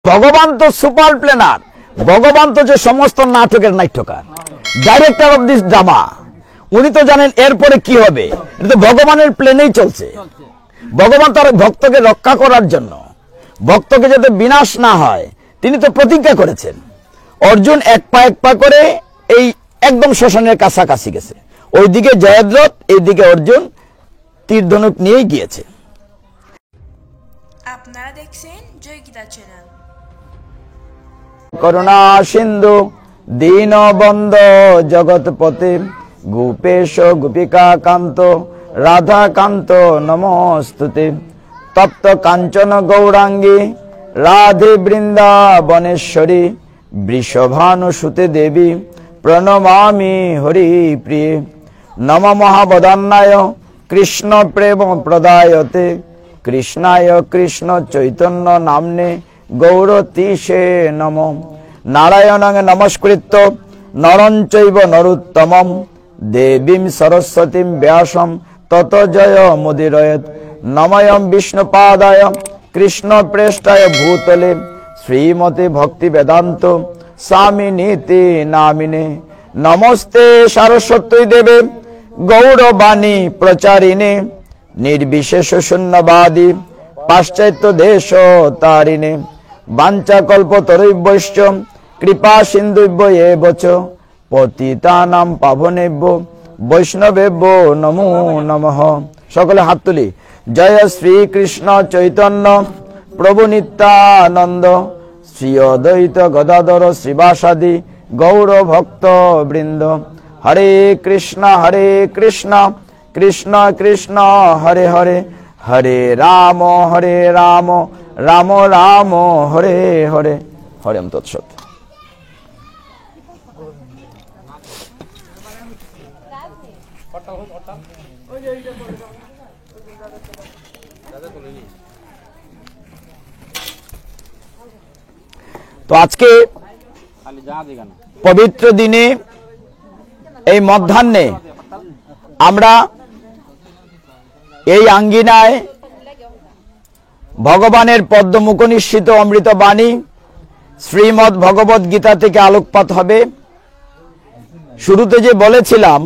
ভগবান তো super planer, ভগবান তো যে সমস্ত নাটকের নাট্যকার, ডাইরেক্টর অফ দিস ড্রামা। উনি তো জানেন এরপরে কি হবে, এটা তো ভগবানের প্লেনেই চলছে। ভগবান তার ভক্তকে রক্ষা করার জন্য, ভক্তকে যাতে বিনাশ না হয়, তিনি তো প্রতিজ্ঞা করেছেন। অর্জুন এক পা করে এই একদম শ্মশানের কাছাকাছি গেছে, ওইদিকে জয়দ্রথ, এইদিকে অর্জুন তীর ধনুক নিয়েই গিয়েছে। আপনারা দেখছেন জয় গীতা চ্যানেল। করুণা সিন্ধু দীনবন্ধ জগৎপতে গোপেশ গোপিকা কান্ত রাধা কান্ত নমস্তুতে। তপ্ত কাঞ্চন গৌরাঙ্গী রাধে বৃন্দাবনেশ্বরী বৃষভানুসুতে দেবী প্রণমামি হরি প্রিয়ে। নম মহাবদান্নায় কৃষ্ণ প্রেম প্রদায়তে কৃষ্ণায় কৃষ্ণ চৈতন্য নামনে গৌরতীশে নম। নারায়ণং নমস্কৃত্য নরং চৈব নরোত্তমম দেবীং সরস্বতীং ব্যাসং ততো জয় মুদিরয়েৎ। নময়ং বিষ্ণুপাদায় কৃষ্ণ প্রেষ্ঠায় ভূতলে শ্রীমতে ভক্তি বেদান্ত স্বামিনীতি নামিনে। নমস্তে সরস্বতী দেবে গৌরবাণী প্রচারিণে নির্বিশেষ শূন্যবাদী পাশ্চাত্য দেশ তারিণে। বাঞ্ছাকল্পতরুভ্যশ্চ কৃপা সিন্ধুভ্য এব চ পতিতানাং পাবনেভ্যো বৈষ্ণবেভ্যো নমো নমঃ। সকলে হাত তুলি। জয় শ্রী কৃষ্ণ চৈতন্য প্রভু নিত্যানন্দ শ্রী অদ্বৈত গদাধর শ্রীবাসাদি গৌর ভক্ত বৃন্দ। হরে কৃষ্ণ কৃষ্ণ কৃষ্ণ হরে হরে হরে রাম রাম রাম হরে হরে। হরে ওম তৎসৎ। তো আজকে পবিত্র দিনে এই মধ্যাহ্নে আমরা এই আঙ্গিনায় ভগবানের পদ্মমুখ নিঃসৃত অমৃত বাণী শ্রীমদ্ ভগবদ গীতা থেকে আলোকপাত হবে। শুরুতে যে বলেছিলাম,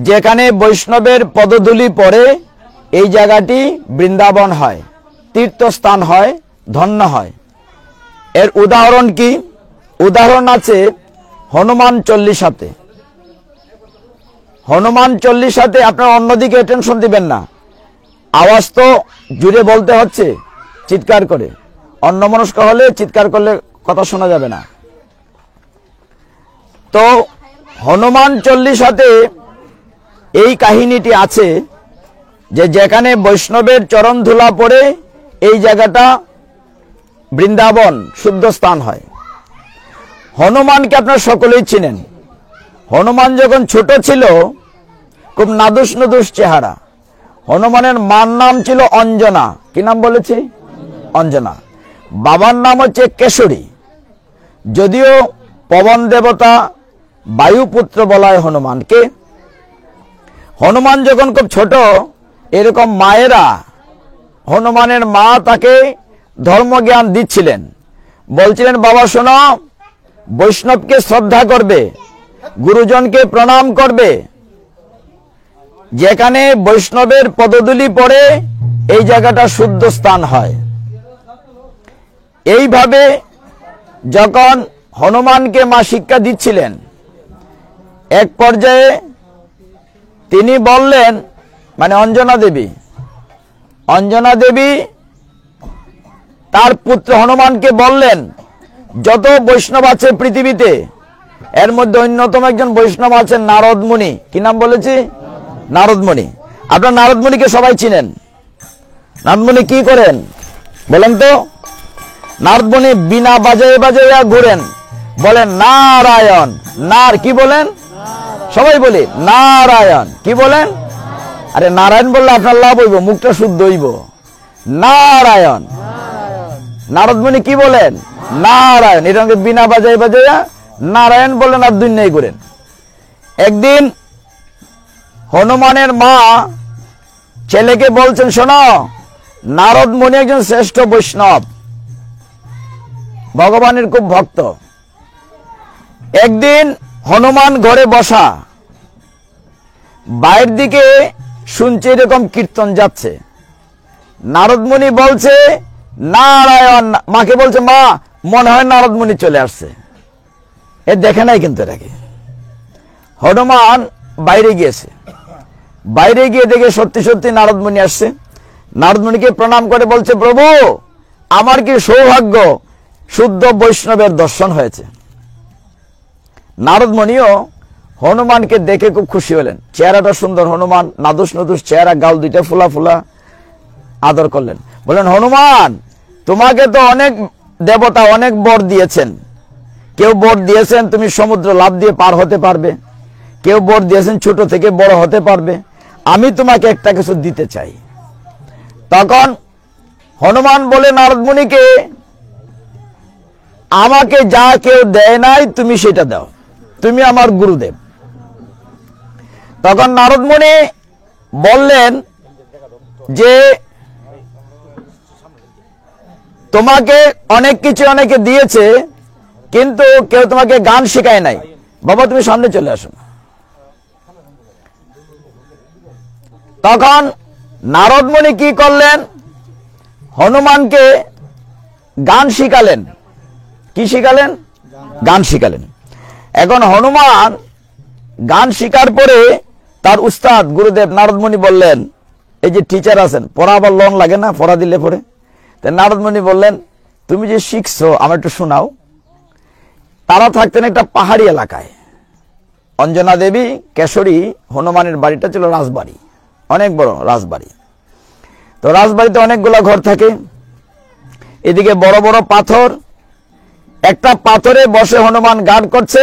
যেখানে বৈষ্ণবের পদধূলি পড়ে এই জায়গাটি বৃন্দাবন হয়, তীর্থস্থান হয়, ধন্য হয়। এর উদাহরণ কি? উদাহরণ আছে হনুমান চল্লিশাতে। হনুমান চল্লিশাতে আপনার অন্যদিকে টেনশন দিবেন না, আওয়াজ তো জুড়ে বলতে হচ্ছে চিৎকার করে। অন্যমনস্ক হলে চিৎকার করলে কথা শোনা যাবে না। তো হনুমান চল্লিশাতে এই কাহিনীটি আছে যে যেখানে বৈষ্ণবের চরণ ধুলা পড়ে এই জায়গাটা বৃন্দাবন শুদ্ধ স্থান হয়। হনুমানকে আপনারা সকলেই চিনেন। হনুমান যখন ছোট ছিল, খুব নাদুস নুদুস চেহারা। হনুমানের মার নাম ছিল অঞ্জনা। কি নাম বলেছি? অঞ্জনা। বাবার নাম হচ্ছে কেশরী। যদিও পবন দেবতা বায়ুপুত্র বলা হয় হনুমানকে। হনুমান যখন খুব ছোট, এরকম মায়েরা, হনুমানের মা তাকে ধর্মজ্ঞান দিচ্ছিলেন, বলছিলেন, বাবা শোনো, বৈষ্ণবকে শ্রদ্ধা করবে, গুরুজনকে প্রণাম করবে। যেখানে বৈষ্ণবের পদধূলি পড়ে এই জায়গাটা শুদ্ধ স্থান হয়। এইভাবে যখন হনুমানকে মা শিক্ষা দিচ্ছিলেন, এক পর্যায়ে তিনি বললেন, মানে অঞ্জনা দেবী তার পুত্র হনুমানকে বললেন, যত বৈষ্ণব আছে পৃথিবীতে, এর মধ্যে অন্যতম একজন বৈষ্ণব আছেন নারদ মুনি। কি নাম বলেছি? নারদ মুনি। আপনার নারদ মুনিকে সবাই চিনেন। নারদ মুনি কি করেন বলেন তো? নারদ মুনি বিনা বাজাইয়া ঘুরেন, বলেন নারায়ণ। কি বলেন? সবাই বলি নারায়ণ। কি বলেন? আরে নারায়ণ বললে আপনার লাভ হইব, মুখটা শুদ্ধ হইব। নারায়ণ। নারদ মুনি কি বলেন? নারায়ণ। এটাকে বিনা বাজাইয়া নারায়ণ বলেন আর দুনিয়ায় ঘুরেন। একদিন হনুমানের মা ছেলেকে বলছেন, শোনো, নারদ মুনি একজন শ্রেষ্ঠ বৈষ্ণব, ভগবানের খুব ভক্ত। একদিন হনুমান ঘরে বসা, বাইরের দিকে শুনছে এরকম কীর্তন যাচ্ছে। নারদ মুনি বলছে নারায়ণ, মাকে বলছে মা মনে হয় নারদ মুনি চলে আসছে। এ দেখে নাই কিন্তু এটাকে। হনুমান বাইরে গিয়েছে, বাইরে গিয়ে দেখে সত্যি সত্যি নারদ মুনি আসছে। নারদ মুনিকে প্রণাম করে বলছে প্রভু আমার কি সৌভাগ্য, শুদ্ধ বৈষ্ণবের দর্শন হয়েছে। নারদ মুনিও হনুমানকে দেখে খুব খুশি হলেন, চেহারাটা সুন্দর, হনুমান নাদুস নদুস চেহারা, গাল দুইটা ফুলা ফুলা, আদর করলেন। বললেন হনুমান তোমাকে তো অনেক দেবতা অনেক বর দিয়েছেন, কেউ বর দিয়েছেন তুমি সমুদ্র লাফ দিয়ে পার হতে পারবে, কেউ বর দিয়েছেন ছোট থেকে বড় হতে পারবে, আমি তোমাকে একটা কিছু দিতে চাই। তখন হনুমান বলে নারদ মুনিকে আমাকে যা কেউ দেয় নাই তুমি সেটা দাও, তুমি আমার গুরুদেব। তখন নারদ মুনি বললেন যে তোমাকে অনেক কিছু অনেকে দিয়েছে কিন্তু কেউ তোমাকে গান শেখায় নাই, বাবা তুমি সামনে চলে আসো। তখন নারদ মুনি কি করলেন, হনুমানকে গান শিখালেন। কি শিখালেন? গান শিখালেন। এখন হনুমান গান শিখার পরে তার উস্তাদ গুরুদেব নারদ মুনি বললেন, এই যে টিচার আছেন পড়া আবার লং লাগে না, পড়া দিলে পরে, তাই নারদ মুনি বললেন তুমি যে শিখছো আমার একটু শোনাও। তারা থাকতেন একটা পাহাড়ি এলাকায়। অঞ্জনা দেবী কেশরী হনুমানের বাড়িটা ছিল রাজবাড়ি, অনেক বড় রাজবাড়ি। তো রাজবাড়িতে অনেকগুলো ঘর থাকে, এদিকে বড় বড় পাথর। একটা পাথরে বসে হনুমান গান করছে,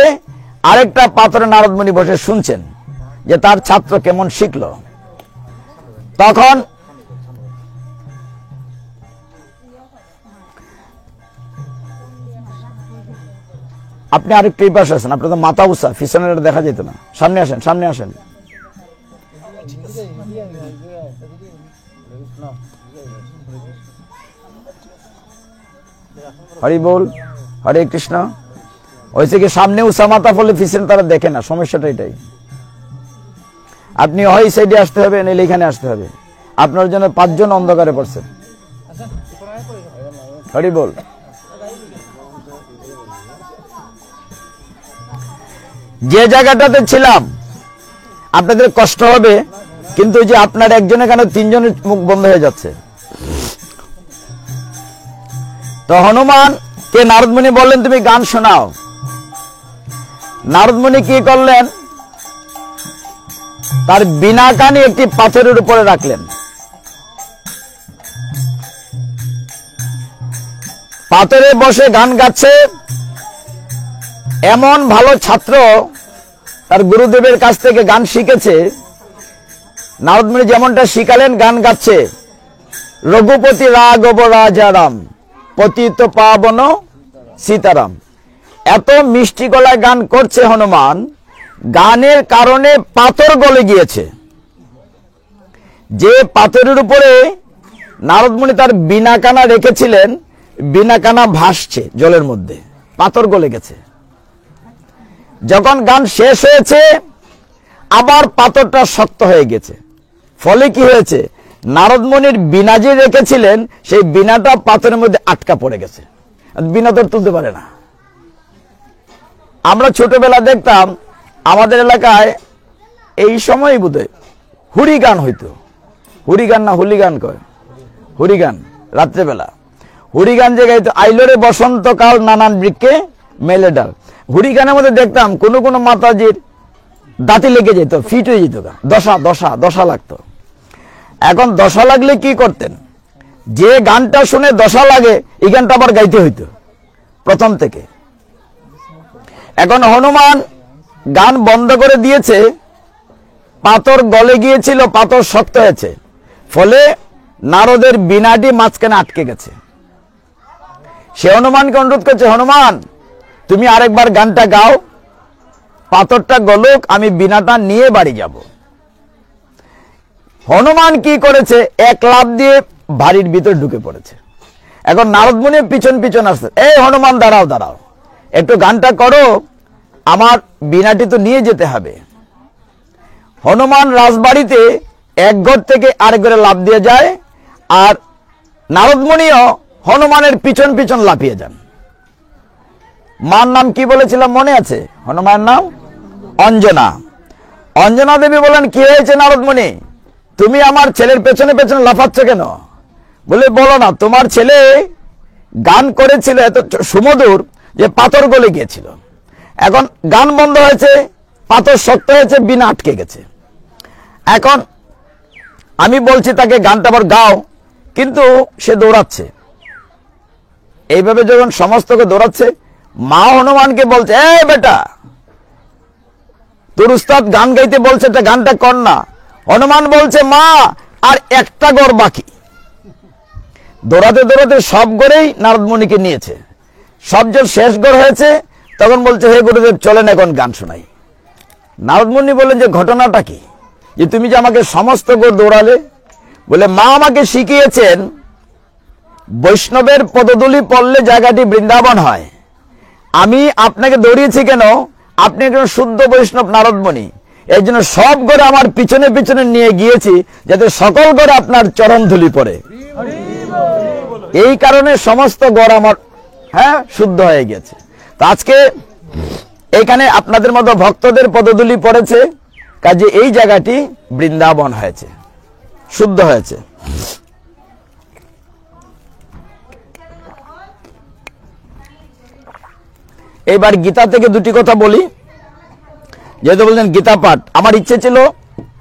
আরেকটা পাথরে নারদ মুনি বসে শুনছেন যে তার ছাত্র কেমন শিখল। তখন আপনি আরেকটু এই পাশে আসেন, আপনার তো মাথা উঁচা, পিছনের দেখা যেত না, সামনে আসেন, সামনে আসেন। হরি বল, হরে কৃষ্ণ। হয়েছে কি সামনে উঁচা মাথা ফলে পিছনে তারা দেখে না, সমস্যাটা এটাই। আপনি হয় সাইডে আসতে হবে নাহলে এখানে আসতে হবে, আপনার জন্য 5 জন অন্ধকারে পড়ছেন। হরি বল। যে জায়গাটাতে ছিলাম আপনাদের কষ্ট হবে, কিন্তু যে আপনার একজনের কেন 3 জনের মুখ বন্ধ হয়ে যাচ্ছে। তো হনুমান কে নারদ মুনি বললেন তুমি গান শোনাও। নারদ মুনি কি করলেন, তার বিনা কানে একটি পাথরের উপরে রাখলেন। পাথরে বসে গান গাচ্ছে। এমন ভালো ছাত্র তার গুরুদেবের কাছ থেকে গান শিখেছে। নারদ মুনি যেমনটা শিখালেন গান গাচ্ছে, রঘুপতি রাঘব রাজারাম পতিত পাবন সীতারাম। এত মিষ্টি গলায় গান করছে হনুমান, গানের কারণে পাথর গলে গিয়েছে। যে পাথরের উপরে নারদ মুনি তার বিনাকানা রেখেছিলেন, বিনাকানা ভাসছে জলের মধ্যে, পাথর গলে গেছে। যখন গান শেষ হয়েছে আবার পাথরটা শক্ত হয়ে গেছে। ফলে কি হয়েছে, নারদ মুনির বীণা যে রেখেছিলেন সেই বীণাটা পাথরের মধ্যে আটকা পড়ে গেছে, বীণা তো তুলতে পারে না। আমরা ছোটবেলা দেখতাম আমাদের এলাকায় এই সময় বোধহয় হুড়ি গান হইতো, হুড়ি গান না হুলি গান কয়, হুড়ি গান রাত্রেবেলা হুড়ি গান যে গাইতো, আইলোরে বসন্তকাল নানান বৃক্ষে মেলে ডাল। হুড়ি গানের মধ্যে দেখতাম কোন কোন মাতাজির দাঁতি লেগে যেত, ফিট হয়ে যেত, দশা দশা দশা লাগতো। এখন দশা লাগলে কি করতেন, যে গানটা শুনে দশা লাগে এই গানটা আবার গাইতে হইতো প্রথম থেকে। এখন হনুমান গান বন্ধ করে দিয়েছে, পাথর গলে গিয়েছিল, পাথর শক্ত হয়েছে, ফলে নারদের বীণাটি মাঝখানে আটকে গেছে। সে হনুমানকে অনুরোধ করছে, হনুমান তুমি আরেকবার গানটা গাও, পাথরটা গলুক, আমি বীণাটা নিয়ে বাড়ি যাব। হনুমান কি করেছে, এক লাফ দিয়ে বাড়ির ভিতর ঢুকে পড়েছে। এখন নারদ মুনি পিছন পিছন আসছে, এই হনুমান দাঁড়াও দাঁড়াও, একটু গানটা করো, আমার বীণাটি তো নিয়ে যেতে হবে। হনুমান রাজবাড়িতে এক ঘর থেকে আরেক ঘরে লাফ দিয়ে যায়, আর নারদ মুনিও হনুমানের পিছন পিছন লাফিয়ে যান। মার নাম কি বলেছিলাম মনে আছে? হনুমানের নাম অঞ্জনা। অঞ্জনা দেবী বলেন, কি হয়েছে নারদ মুনি, তুমি আমার ছেলের পেছনে পেছনে লাফাচ্ছ কেন? বলে, বলো না, তোমার ছেলে গান করেছিল এত সুমধুর যে পাথর গলে গিয়েছিল, এখন গান বন্ধ হয়েছে, পাথর শক্ত হয়েছে, বিনা আটকে গেছে। এখন আমি বলছি তাকে গানটা আবার গাও, কিন্তু সে দৌড়াচ্ছে। এইভাবে যখন সমস্তকে দৌড়াচ্ছে, মা হনুমানকে বলছে, এই বেটা, তোর উস্তাদ গান গাইতে বলছে, এটা গানটা কর না। হনুমান বলছে, মা আর একটা গড় বাকি। দৌড়াতে দৌড়াতে সব গড়েই নারদ মুনিকে নিয়েছে, সব যে শেষ গড় হয়েছে, তখন বলছে, হে গুরুদেব চলেন এখন গান শোনাই। নারদ মুনি বললেন যে ঘটনাটা কি, যে তুমি যে আমাকে সমস্ত গড় দৌড়ালে? বলে, মা আমাকে শিখিয়েছেন বৈষ্ণবের পদধূলি পড়লে জায়গাটি বৃন্দাবন হয়। আমি আপনাকে দৌড়িয়েছি কেন, আপনি একজন শুদ্ধ বৈষ্ণব নারদ মুনি, এই জন্য সব গড়ে আমার পিছনে পিছনে নিয়ে গিয়েছি, যাতে সকল গড়ে আপনার চরণ ধুলি পড়ে। এই কারণে সমস্ত গড় আমার শুদ্ধ হয়ে গেছে। তো আজকে এখানে আপনাদের মতো ভক্তদের পদধূলি পড়েছে, কাজে এই জায়গাটি বৃন্দাবন হয়েছে, শুদ্ধ হয়েছে। এইবার গীতা থেকে দুটি কথা বলি, যেহেতু বলছেন গীতা পাঠ। আমার ইচ্ছে ছিল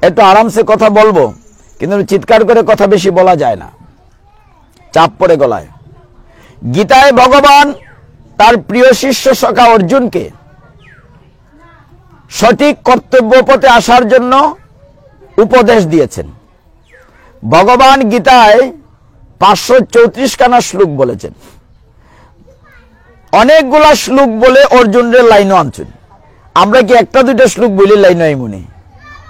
একটু আরামসে কথা বলবো, কিন্তু চিৎকার করে কথা বেশি বলা যায় না, চাপ পড়ে গলায়। গীতায় ভগবান তার প্রিয় শিষ্য সখা অর্জুনকে সঠিক কর্তব্য পথে আসার জন্য উপদেশ দিয়েছেন। ভগবান গীতায় 534 খানা শ্লোক বলেছেন। অনেকগুলা শ্লোক বলে অর্জুনের লাইনও আনছেন। আমরা কি একটা দুইটা শ্লোক বলি লাইন আইমুনি?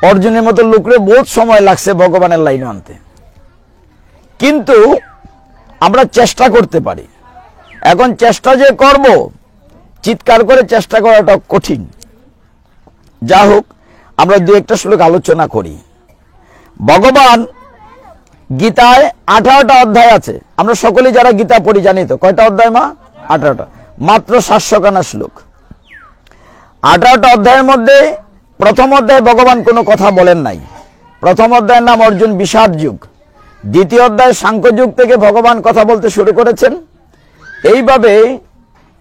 অর্জুনের মতো লোকরে বহুত সময় লাগছে ভগবানের লাইন আনতে, কিন্তু আমরা চেষ্টা করতে পারি। এখন চেষ্টা যে করব, চিৎকার করে চেষ্টা করাটা কঠিন। যা হোক, আমরা দু একটা শ্লোক আলোচনা করি। ভগবান গীতায় 18টা অধ্যায় আছে। আমরা সকলেই যারা গীতা পড়ি জানি তো, কয়টা অধ্যায় মা? 18টা, মাত্র 700 খানা শ্লোক। 18টা অধ্যায়ের মধ্যে প্রথম অধ্যায়ে ভগবান কোনো কথা বলেন নাই। প্রথম অধ্যায়ের নাম অর্জুন বিষাদ যুগ। দ্বিতীয় অধ্যায় সাংখ্য যুগ থেকে ভগবান কথা বলতে শুরু করেছেন। এইভাবে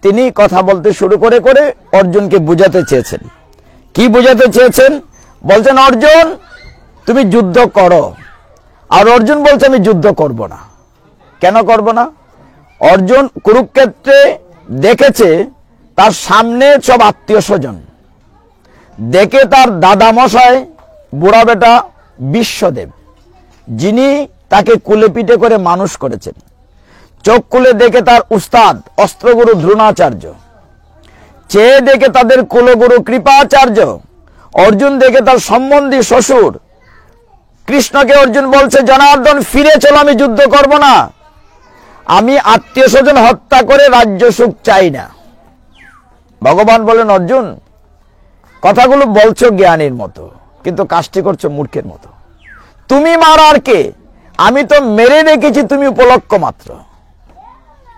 তিনি কথা বলতে শুরু করে করে অর্জুনকে বুঝাতে চেয়েছেন। কি বুঝাতে চেয়েছেন? বলছেন, অর্জুন তুমি যুদ্ধ করো। আর অর্জুন বলছে, আমি যুদ্ধ করব না। কেন করব না? অর্জুন কুরুক্ষেত্রে দেখেছে তার সামনে সব আত্মীয় স্বজন, দেখে তার দাদা মশাই বুড়া বেটা বিশ্বদেব, যিনি তাকে কুলে পিঠে করে মানুষ করেছেন, চোখ খুলে দেখে তার উস্তাদ অস্ত্রগুরু দ্রোণাচার্য, চেয়ে দেখে তাদের কুলগুরু কৃপাচার্য, অর্জুন দেখে তার সম্বন্ধী শ্বশুর কৃষ্ণকে অর্জুন বলছে, জনার্দন ফিরে চলো, আমি যুদ্ধ করব না, আমি আত্মীয় স্বজন হত্যা করে রাজ্য সুখ চাই না। ভগবান বলেন, অর্জুন কথাগুলো বলছো জ্ঞানীর মতো, কিন্তু কাজটি করছো মূর্খের মতো। তুমি মারার কে? আমি তো মেরে রেখেছি, তুমি উপলক্ষ মাত্র।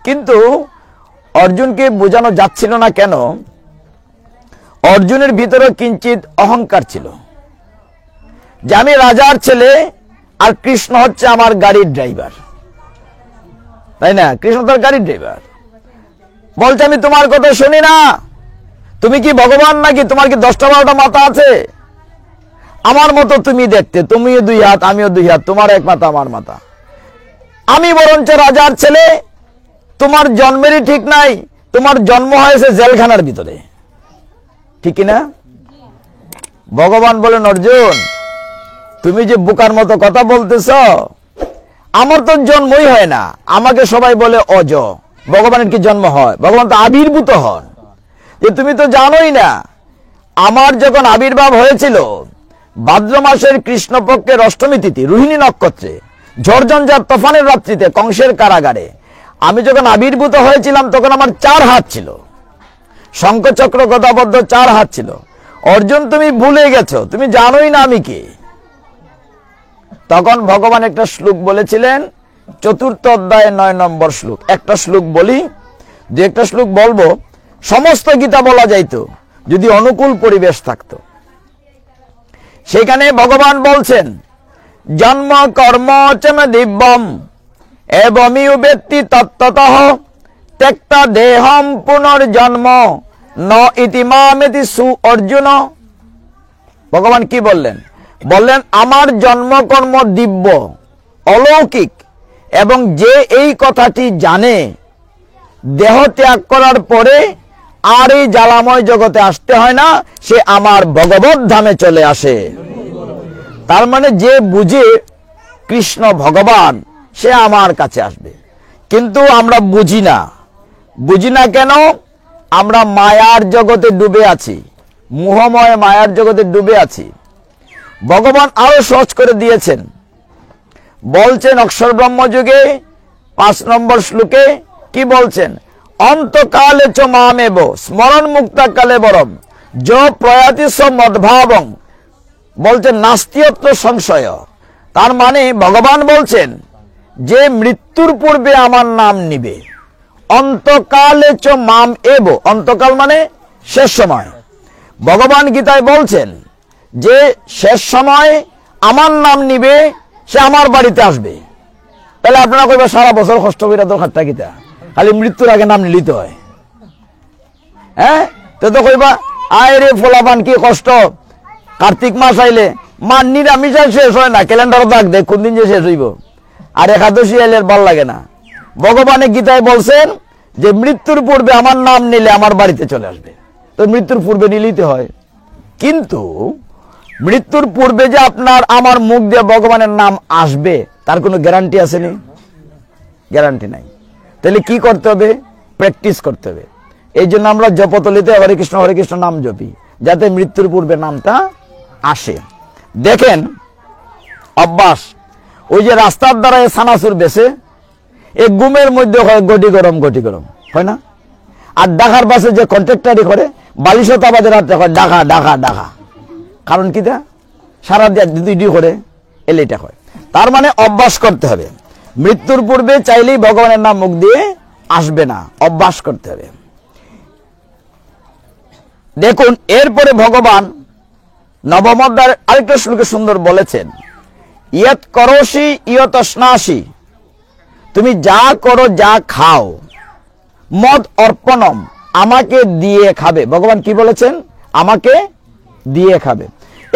কিন্তু অর্জুনকে বোঝানো যাচ্ছিল না। কেন? অর্জুনের ভিতরে কিঞ্চিত অহংকার ছিল, যে আমি রাজার ছেলে আর কৃষ্ণ হচ্ছে আমার গাড়ির ড্রাইভার, তাই না? কৃষ্ণ তার গাড়ির ড্রাইভার। বলছে, আমি তোমার কথা শুনি না। তুমি কি ভগবান নাকি? তোমার কি 10টা 12টা মাথা আছে? আমার মতো তুমি দেখতে, তুমিও 2 হাত, আমিও 2 হাত, তোমার এক মাথা আমার মাথা। আমি বরঞ্চ রাজার ছেলে, তোমার জন্মেরই ঠিক নাই, তোমার জন্ম হয়েছে জেলখানার ভিতরে, ঠিক না? ভগবান বলেন, অর্জুন তুমি যে বোকার মতো কথা বলতেছ, আমার তো জন্মই হয় না, আমাকে সবাই বলে অজ। ভগবানের কি জন্ম হয়? ভগবান তো আবির্ভূত হন। যে তুমি তো জানোই না, আমার যখন আবির্ভাব হয়েছিল ভাদ্র মাসের কৃষ্ণপক্ষের অষ্টমী তিথি রোহিণী নক্ষত্রে, ঝড়ঝঞ্ঝার তুফানের রাত্রিতে কংসের কারাগারে, আমি যখন আবির্ভূত হয়েছিলাম তখন আমার 4 হাত ছিল, শঙ্খচক্র গদাপদ্ম 4 হাত ছিল। অর্জুন তুমি ভুলে গেছো, তুমি জানোই না আমি কে। তখন ভগবান একটা শ্লোক বলেছিলেন, 4th অধ্যায়ে 9 নম্বর শ্লোক। একটা শ্লোক বলি, যে একটা শ্লোক বলবো, সমস্ত গীতা বলা যাইতো যদি অনুকূল পরিবেশ থাকতো। সেখানে ভগবান বলছেন, জন্ম কর্ম চম দিব্যম এবমিউ ব্যক্তি তত্ত্বতঃ ত্যক্তা দেহম পুনর্জন্ম ন ইতি মামেতি সু অর্জুন। ভগবান কি বললেন? বললেন আমার জন্মকর্ম দিব্য, অলৌকিক, এবং যে এই কথাটি জানে দেহ ত্যাগ করার পরে আর এই জ্বালাময় জগতে আসতে হয় না, সে আমার ভগবত ধামে চলে আসে। তার মানে যে বুঝে কৃষ্ণ ভগবান, সে আমার কাছে আসবে। কিন্তু আমরা বুঝি না। বুঝি না কেন? আমরা মায়ার জগতে ডুবে আছি, মোহময় মায়ার জগতে ডুবে আছি। ভগবান আরো সহজ করে দিয়েছেন, বলছেন অক্ষর ব্রহ্মযুগে 5 নম্বর শ্লোকে কি বলছেন? অন্তকালে চ মামেব স্মরণ মুক্তা কালে বরম য প্রয়াতি স মদ্ভাবং। বলছেন নাস্তিয়ত্র সংশয়। তার মানে ভগবান বলছেন যে মৃত্যুর পূর্বে আমার নাম নিবে। অন্তকালে চ মাম এব, অন্তকাল মানে শেষ সময়। ভগবান গীতায় বলছেন যে শেষ সময় আমার নাম নিবে, সে আমার বাড়িতে আসবে। তাহলে আপনারা কইবা সারা বছর কষ্ট করে দরকারটা গীতা, খালি মৃত্যুর আগে নাম নিলিতে হয়। হ্যাঁ, তো কইবা আয় রে ফোলাপান কি কষ্ট, কার্তিক মাস আইলে মান নিরামিষ শেষ হয় না, ক্যালেন্ডার দাগ দেখ কোন দিন যে শেষ হইব। আর একাদশী আইলে ভাল লাগে না। ভগবানের গীতায় বলছেন যে মৃত্যুর পূর্বে আমার নাম নিলে আমার বাড়িতে চলে আসবে। তো মৃত্যুর পূর্বে নিলিতে হয়। কিন্তু মৃত্যুর পূর্বে যে আপনার আমার মুখ দিয়ে ভগবানের নাম আসবে তার কোনো গ্যারান্টি আসেনি? গ্যারান্টি নাই। তাহলে কি করতে হবে? প্র্যাকটিস করতে হবে। এই জন্য আমরা জপতলিতে হরে কৃষ্ণ নাম জপি, যাতে মৃত্যুর পূর্বে নামটা আসে। দেখেন অভ্যাস, ওই যে রাস্তার দ্বারা সানাসুর বেছে, এই গুমের মধ্যে হয় গটি গরম হয় না? আর ঢাকার বাসে যে কন্ট্রাক্টারি করে বালিশতাবাদের হাতে হয় ডাকা ডাকা ডাকা। কারণ কি? সারা দুই করে এলেটা হয়। তার মানে অভ্যাস করতে হবে। মৃত্যুর পূর্বে চাইলেই ভগবানের নাম মুখ দিয়ে আসবে না, অভ্যাস করতে হবে। দেখুন এরপরে ভগবান নবম অধ্যায়ের আরেকটা শ্লোকে সুন্দর বলেছেন, ইয়ৎ করোষি ইয়ৎ স্নাসি, তুমি যা করো যা খাও, মদ অর্পণম, আমাকে দিয়ে খাবে। ভগবান কি বলেছেন? আমাকে দিয়ে খাবে।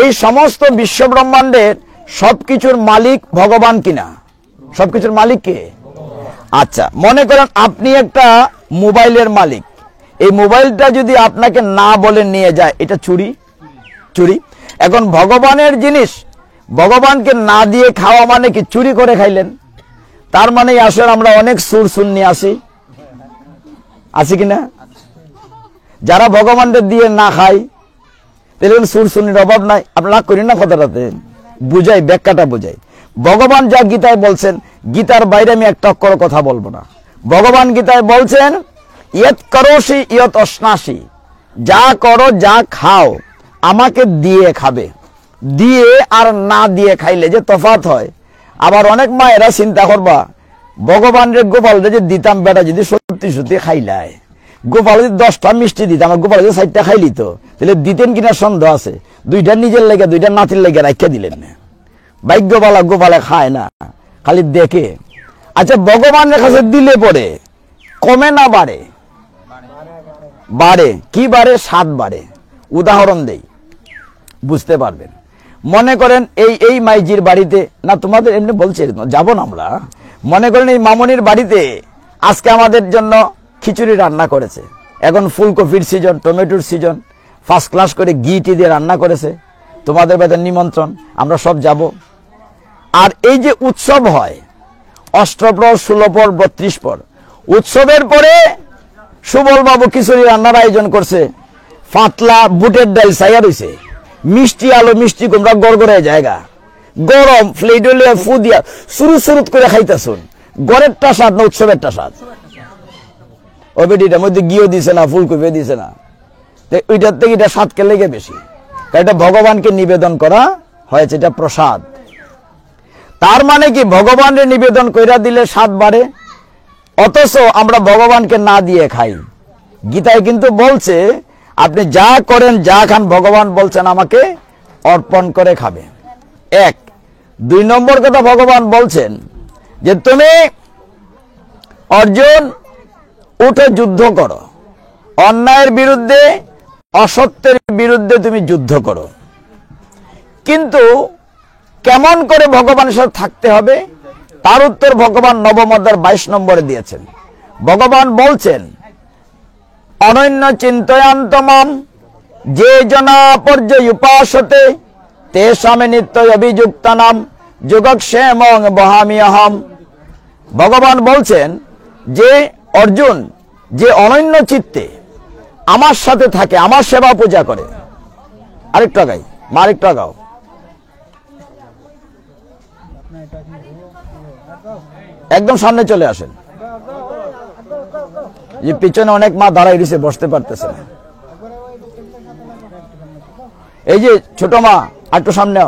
এই সমস্ত বিশ্ব ব্রহ্মাণ্ডের সবকিছুর মালিক ভগবান কিনা? সবকিছুর মালিক কে? আচ্ছা, মনে করেন আপনি একটা মোবাইলের মালিক। এই মোবাইলটা যদি আপনাকে না বলে নিয়ে যায়, এটা চুরি? চুরি। এখন ভগবানের জিনিস ভগবানকে না দিয়ে খাওয়া মানে কি? চুরি করে খাইলেন। তার মানে আসলে আমরা অনেক সুর শুননি আসি কিনা? যারা ভগবানকে দিয়ে না খায় তাহলে সুর শুনির অভাব নাই। আপনারা করি না কথাটাতে বুঝাই, ব্যাখ্যাটা বুঝাই। ভগবান যা গীতায় বলছেন, গীতার বাইরে আমি একটা অক্ষর কথা বলবো না। ভগবান গীতায় বলছেন ইয়ৎ করোষি ইয়ৎ অশ্নাসি, যা করো যা খাও আমাকে দিয়ে খাবে। দিয়ে আর না দিয়ে খাইলে যে তফাৎ হয়। আবার অনেক মায়েরা চিন্তা করবা, ভগবানের গোপাল যে দিতাম বেটা যদি সত্যি সত্যি খাইলায়, গোপাল যদি 10টা মিষ্টি দিতাম, গোপাল যদি 4টা খাইলি তো তাহলে দিতেন কিনা সন্দেহ আছে। 2টা নিজের লেগে 2টা নাতির লেগে রাখিয়া দিলেন না। ভাগ্যবালা গোপালে খায় না, খালি দেখে। আচ্ছা, ভগবানের কাছে দিলে পরে কমে না বাড়ে? বাড়ে। কি বাড়ে? 7 বাড়ে। উদাহরণ দেই, বুঝতে পারবেন। মনে করেন এই মাইজির বাড়িতে, না তোমাদের এমনি বলছে যাব না আমরা, মনে করেন এই মামনির বাড়িতে আজকে আমাদের জন্য খিচুড়ি রান্না করেছে। এখন ফুলকপির সিজন, টমেটোর সিজন, ফার্স্ট ক্লাস করে ঘি দিয়ে রান্না করেছে। তোমাদের বাড়িতে নিমন্ত্রণ, আমরা সব যাব। আর এই যে উৎসব হয়, অষ্টপ্রহর, 16 পর, 32 পর, উৎসবের পরে সুবল বাবু খিচুড়ি রান্নার আয়োজন করছে। পাতলা বুটের ডাল ছাইয়া রয়েছে, মিষ্টি আলু মিষ্টি কুমড়া গড়গড়ে জায়গা, গরম প্লেট ফু দিয়া সুরুত করে খাইতেছুন। গড়েরটা স্বাদ না উৎসবেরটা স্বাদ? ও বেটিটার মধ্যে ঘিও দিছে না, ফুলকপি দিছে না, তো ওইটার থেকে এটা স্বাদকে লেগে বেশি, কারণ এটা ভগবানকে নিবেদন করা হয়েছে, এটা প্রসাদ। তার মানে কি ভগবানের নিবেদন কইরা দিলে স্বাদ বাড়ে, অথচ আমরা ভগবানকে না দিয়ে খাই। গীতায় কিন্তু বলছে আপনি যা করেন যা খান ভগবান বলছেন আমাকে অর্পণ করে খাবে। এক। 2 নম্বর কথা ভগবান বলছেন যে তুমি অর্জুন উঠে যুদ্ধ করো, অন্যায়ের বিরুদ্ধে অসত্যের বিরুদ্ধে তুমি যুদ্ধ করো। কিন্তু কেমন করে ভগবানের সাথে থাকতে হবে তার উত্তর ভগবান নবম অধ্যায়ের 22 নম্বরে দিয়েছেন। ভগবান বলছেন অনন্য চিন্তয়ান্তমাম যে জনা পর্যুপাসতে তেষামে নিত্য অভিযুক্তানাম যোগক্ষেমং বহামি অহম। ভগবান বলছেন যে অর্জুন যে অনন্য চিত্তে আমার সাথে থাকে, আমার সেবা পূজা করে। আরেকটা গাই, আরেকটা গাও। একদম সামনে চলে আসেন, যে পিছনে অনেক মা দাঁড়াই দিছে, বসতে পারতেছে না। এই যে ছোট মা একটু সামনে,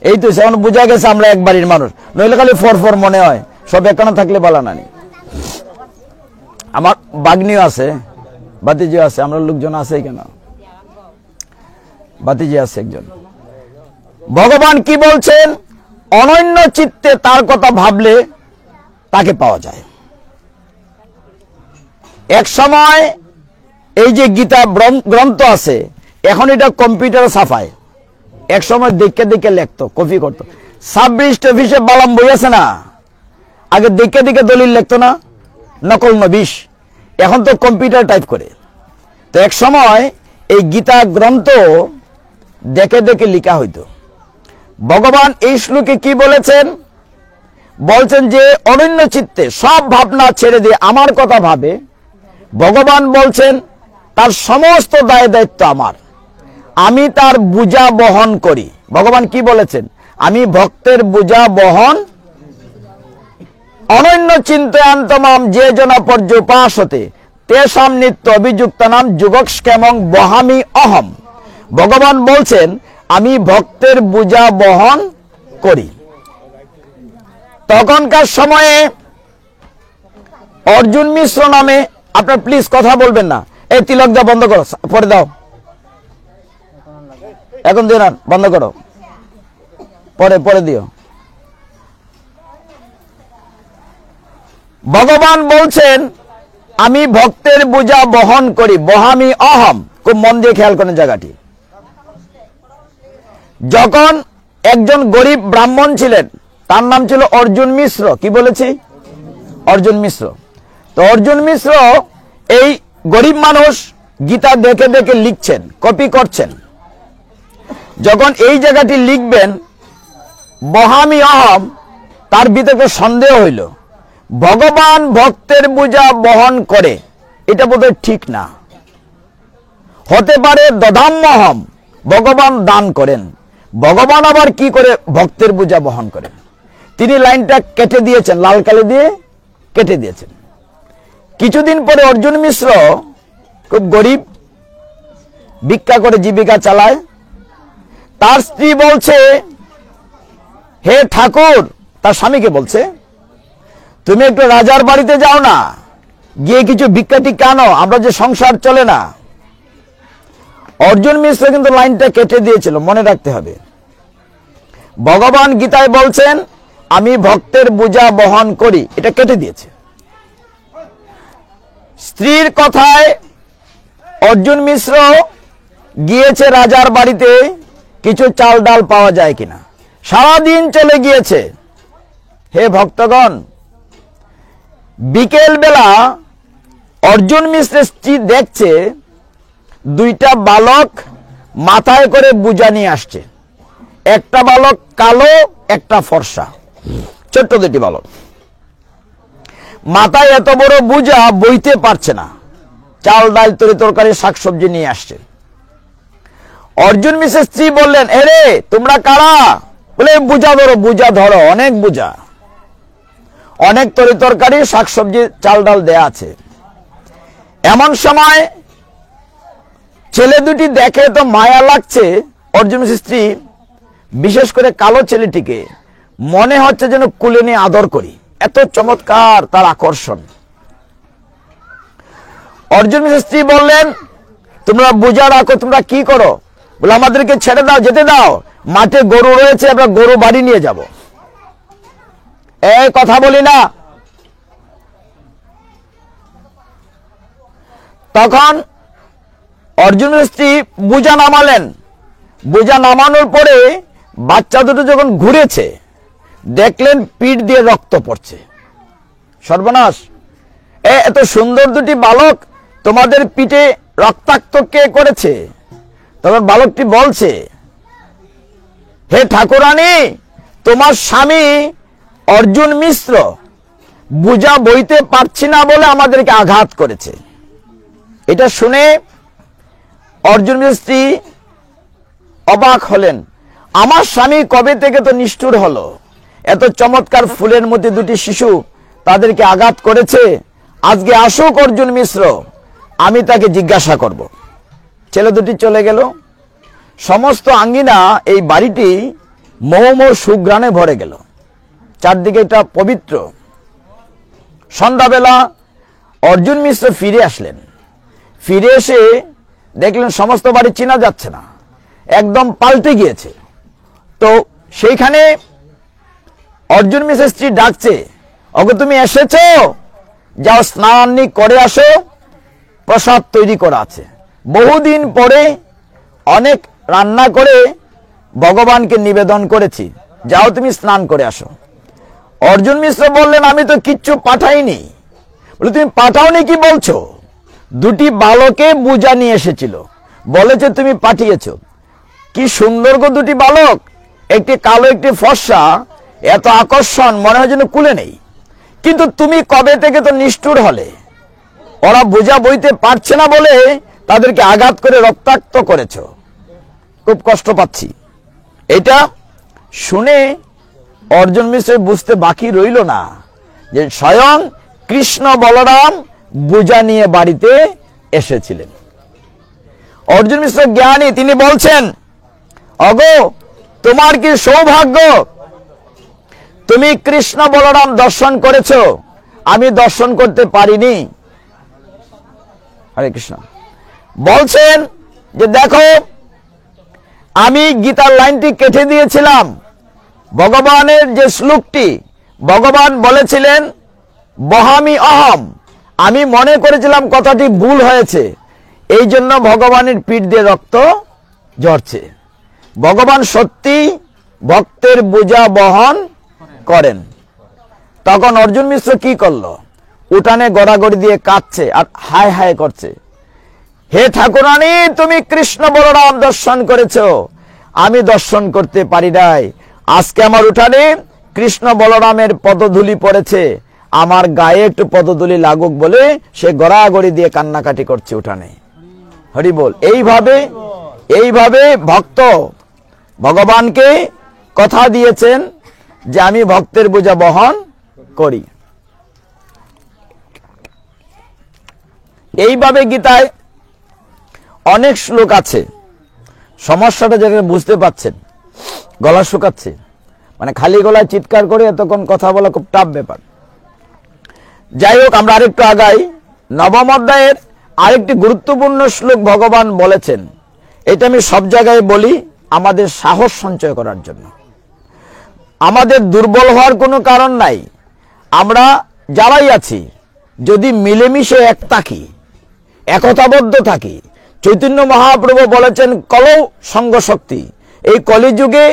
এই তো সেমন বোঝা গেছে আমরা এক বাড়ির মানুষ, নইলে খালি ফর মনে হয়, সব এখানে থাকলে বলা নানি। আমার বাগ্নিও আছে, বাতিজিও আছে, আমরা লোকজন আছে কেন, বাতিজি আছে একজন। ভগবান কি বলছেন? অনন্য চিত্তে তার কথা ভাবলে তাকে পাওয়া যায়। এক সময় এই যে গীতা গ্রন্থ আছে, এখন এটা কম্পিউটারে ছাপায়, এক সময় দেখে দেখে লিখতো, কপি করতো। সাবরিস্ট অফিসে বালাম বই আছে না, আগে দেখে দেখে দলিল লিখতো না, নকল নবিশ, এখন তো কম্পিউটার টাইপ করে। তো এক সময় এই গীতা গ্রন্থ দেখে দেখে লিখা হইতো। ভগবান এই শ্লোকে কি বলেছেন? বলছেন যে অনন্য চিত্তে সব ভাবনা ছেড়ে দিয়ে আমার কথা ভাবে। ভগবান বলছেন তার সমস্ত দায় দায়িত্ব আমার, আমি তার বোঝা বহন করি। ভগবান কি বলেছেন? আমি ভক্তের বোঝা বহন। অনন্য চিন্তয়ান্তমাম যে জনা পর্যুপাসতে তেষাম নিত্য অভিযুক্ত নাম যুগক্ষেমং বহামি অহম। ভগবান বলছেন আমি ভক্তের বোঝা বহন করি। তখনকার সময়ে অর্জুন মিশ্র নামে, আপনার প্লিজ কথা বলবেন না, এই তিলক দাও, বন্ধ করো, পরে দাও, এখন দিও না, বন্ধ করো, পরে পরে দিও। ভগবান বলছেন আমি ভক্তের বোঝা বহন করি, বহামি অহম। খুব মন দিয়ে খেয়াল করেন জায়গাটি। যখন একজন গরিব ব্রাহ্মণ ছিলেন, তার নাম ছিল অর্জুন মিশ্র। কি বলেছি? অর্জুন মিশ্র। তো অর্জুন মিশ্র এই গরিব মানুষ, গীতা দেখে দেখে লিখছেন, কপি করছেন। যখন এই জায়গাটি লিখবেন বহামি অহম, তার ভিতরে সন্দেহ হইল, ভগবান ভক্তের বোঝা বহন করে, এটা বোধহয় ঠিক না। হতে পারে দদাম্যহম, ভগবান দান করেন, ভগবান আবার কি করে ভক্তের বোঝা বহন করেন। তিনি লাইনটা কেটে দিয়েছেন, লাল কালি দিয়ে কেটে দিয়েছেন। কিছুদিন পরে অর্জুন মিশ্র খুব গরিব, ভিক্ষা করে জীবিকা চালায়। তার স্ত্রী বলছে, হে ঠাকুর, তার স্বামীকে বলছে, তুমি একটু রাজার বাড়িতে যাও না, গিয়ে কিছু ভিক্ষা টিক্ষা আনো, আমরা যে সংসার চলে না। অর্জুন মিশ্র কিন্তু লাইনটা কেটে দিয়েছিল, মনে রাখতে হবে। ভগবান গীতায় বলছেন আমি ভক্তের বোঝা বহন করি, এটা কেটে দিয়েছে। স্ত্রীর কথায় অর্জুন মিশ্র গিয়েছে রাজার বাড়িতে, কিছু চাল ডাল পাওয়া যায় কিনা। সারাদিন চলে গিয়েছে। হে ভক্তগণ, বিকেল বেলা অর্জুন মিশ্রের স্ত্রী দেখছে 2টা বালক মাথায় করে বোঝা নিয়ে আসছে। একটা বালক কালো, একটা ফর্সা, ছোট্ট 2টি বালক। মাথায় এত বড় বোঝা বইতে পারছে না, চাল ডাল তরি তরকারি শাকসবজি নিয়ে আসছে। অর্জুন মিশ্রের স্ত্রী বললেন, এরে তোমরা কারা? বলে বোঝা ধরো, বোঝা ধরো, অনেক বোঝা। অনেক তরি তরকারি, শাকসবজি, চাল ডাল দেয়া আছে। এমন সময় ছেলে দুটি দেখে তো মায়া লাগছে অর্জুন স্ত্রী, বিশেষ করে কালো ছেলেটিকে মনে হচ্ছে যেন কুলে নিয়ে আদর করি, এত চমৎকার তার আকর্ষণ। অর্জুন স্ত্রী বললেন, তোমরা বোঝা রাখো, তোমরা কি করো? বলে, আমাদেরকে ছেড়ে দাও, যেতে দাও, মাঠে গরু রয়েছে, আমরা গরু বাড়ি নিয়ে যাব। এই কথা বলি না। তখন অর্জুন স্ত্রী বোঝা নামালেন। বোঝা নামানোর পরে বাচ্চা দুটো যখন ঘুরেছে, দেখলেন পিঠ দিয়ে রক্ত পড়ছে। সর্বনাশ, এত সুন্দর দুটি বালক তোমাদের পিঠে রক্তাক্ত কে করেছে? তখন বালকটি বলছে, হে ঠাকুরানী, তোমার স্বামী অর্জুন মিশ্র বোঝা বইতে পারছি না বলে আমাদেরকে আঘাত করেছে। এটা শুনে অর্জুন স্ত্রী অবাক হলেন, আমার স্বামী কবে থেকে তো নিষ্ঠুর হলো, এত চমৎকার ফুলের মধ্যে দুটি শিশু তাদেরকে আঘাত করেছে, আজকে আসুক অর্জুন মিশ্র, আমি তাকে জিজ্ঞাসা করব। ছেলে দুটি চলে গেল। সমস্ত আঙ্গিনা, এই বাড়িটি মৌম সুঘ্রাণে ভরে গেল, চারদিকে এটা পবিত্র। সন্ধ্যাবেলা অর্জুন মিশ্র ফিরে আসলেন। ফিরে এসে দেখলেন সমস্ত বাড়ি চেনা যাচ্ছে না, একদম পাল্টে গিয়েছে। তো সেইখানে অর্জুন মিশ্র স্ত্রী ডাকছে, ওগো তুমি এসেছো, যাও স্নান করে আসো, প্রসাদ তৈরি করা আছে, বহুদিন পরে অনেক রান্না করে ভগবানকে নিবেদন করেছি, যাও তুমি স্নান করে আসো। অর্জুন মিশ্র বললেন, আমি তো কিচ্ছু পাঠাইনি। বলে, তুমি পাঠাওনি কি বলছো? দুটি বালকে বোঝা নিয়ে এসেছিল, বলেছে তুমি পাঠিয়েছো। কি সুন্দর গো দুটি বালক, একটি কালো একটি ফর্সা, এত আকর্ষণ, মনে হয় যেন কুলে নেই। কিন্তু তুমি কবে থেকে তো নিষ্ঠুর হলে, ওরা বোঝা বইতে পারছে না বলে তাদেরকে আঘাত করে রক্তাক্ত করেছো, খুব কষ্ট পাচ্ছি। এটা শুনে অর্জুন মিশ্র বুঝতে বাকি রইল না যে স্বয়ং কৃষ্ণ বলরাম বোঝা নিয়ে বাড়িতে এসেছিলেন। অর্জুন মিশ্র জ্ঞানী, তিনি বলছেন, অগো তোমার কি সৌভাগ্য, তুমি কৃষ্ণ বলরাম দর্শন করেছো, আমি দর্শন করতে পারিনি। হরে কৃষ্ণ। বলছেন যে দেখো, আমি গীতার লাইনটি কেটে দিয়েছিলাম। ভগবানের যে শ্লোকটি, ভগবান বলেছিলেন বহামি অহম, আমি মনে করেছিলাম কথাটি ভুল হয়েছে, এই জন্য ভগবানের পিঠ দিয়ে রক্ত ঝরছে। ভগবান সত্যি ভক্তের বোঝা বহন করেন। তখন অর্জুন মিশ্র কি করলো? উঠানে গড়াগড়ি দিয়ে কাঁদছে আর হায় হায় করছে, হে ঠাকুরানী, তুমি কৃষ্ণ বলরাম দর্শন করেছো, আমি দর্শন করতে পারি নাই। আজকে আমার উঠানে কৃষ্ণ বলরামের পদধূলি পড়েছে, আমার গায়ে একটু পদধূলি লাগুক বলে সে গড়াগড়ি দিয়ে কান্নাকাটি করছে উঠানে। হরি বল। এইভাবে ভক্ত ভগবানকে কথা দিয়েছেন যে আমি ভক্তের বোঝা বহন করি। এইভাবে গীতায় অনেক শ্লোক আছে। সমস্যাটা যেটা বুঝতে পাচ্ছেন, গলা শুকাচ্ছে, মানে খালি গলায় চিৎকার করে এতক্ষণ কথা বলা খুব টাফ ব্যাপার। যাই হোক, আমরা আরেকটু আগাই। নবম অধ্যায়ের আরেকটি গুরুত্বপূর্ণ শ্লোক ভগবান বলেছেন, এটা আমি সব জায়গায় বলি আমাদের সাহস সঞ্চয় করার জন্য। আমাদের দুর্বল হওয়ার কোনো কারণ নাই। আমরা যারাই আছি যদি মিলেমিশে এক থাকি, একতাবদ্ধ থাকি। চৈতন্য মহাপ্রভু বলেছেন কলৌ সঙ্গ শক্তি। এই কলিযুগে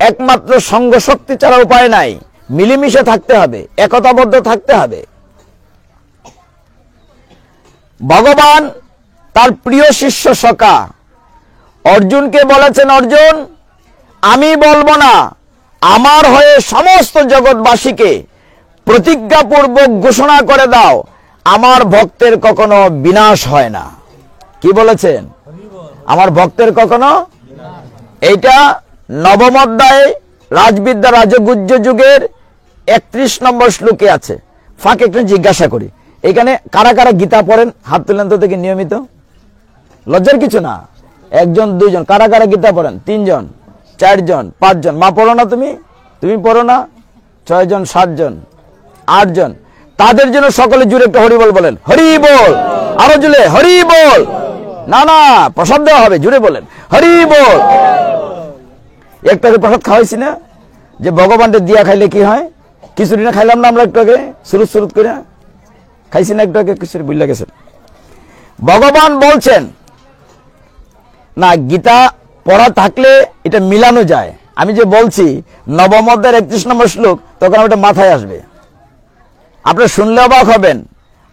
একমাত্র সঙ্গ শক্তি ছাড়া উপায় নাই, মিলেমিশে থাকতে হবে, একতাবদ্ধ থাকতে হবে। ভগবান তার প্রিয় শিষ্য সখা অর্জুনকে বলেছেন, অর্জুন আমি বলবো না, আমার হয়ে সমস্ত জগৎবাসীকে প্রতিজ্ঞাপূর্বক ঘোষণা করে দাও, আমার ভক্তের কখনো বিনাশ হয় না। কি বলেছেন? আমার ভক্তের কখনো। এইটা নবম অধ্যায়ে রাজবিদ্যা রাজগুহ্য যুগের 31 নম্বর শ্লোকে আছে। ফাঁকে একটু জিজ্ঞাসা করি, এখানে কারা কারা গীতা পড়েন? হাত তুলেন তো দেখি নিয়মিত। লজ্জার কিছু না। 1 জন 2 জন। কারা কারা গীতা পড়েন? 3 জন, 4 জন, 5 জন। মা পড়ো না? তুমি পড়ো না? 6 জন, 7 জন, 8 জন। তাদের জন্য সকলে জুড়ে একটা হরি বল বলেন। হরি বল। আরো জুড়ে হরি বল। না না, প্রসাদ দেওয়া হবে, জুড়ে বলেন হরি বল। একটা প্রসাদ খাওয়াইছি না, যে ভগবানকে দিয়া খাইলে কি হয়? খিচুড়ি না খাইলাম না আমরা একটু আগে, সুরুত সুরুত করে খাইছি না একটু আগে, খিচুড়ি বুঝলা গেছে। ভগবান বলছেন না, গীতা পড়া থাকলে এটা মিলানো যায়। আমি যে বলছি নবম অধ্যায়ের 31 নম্বর শ্লোক, তখন ওটা মাথায় আসবে। আপনারা শুনলে অবাক হবেন।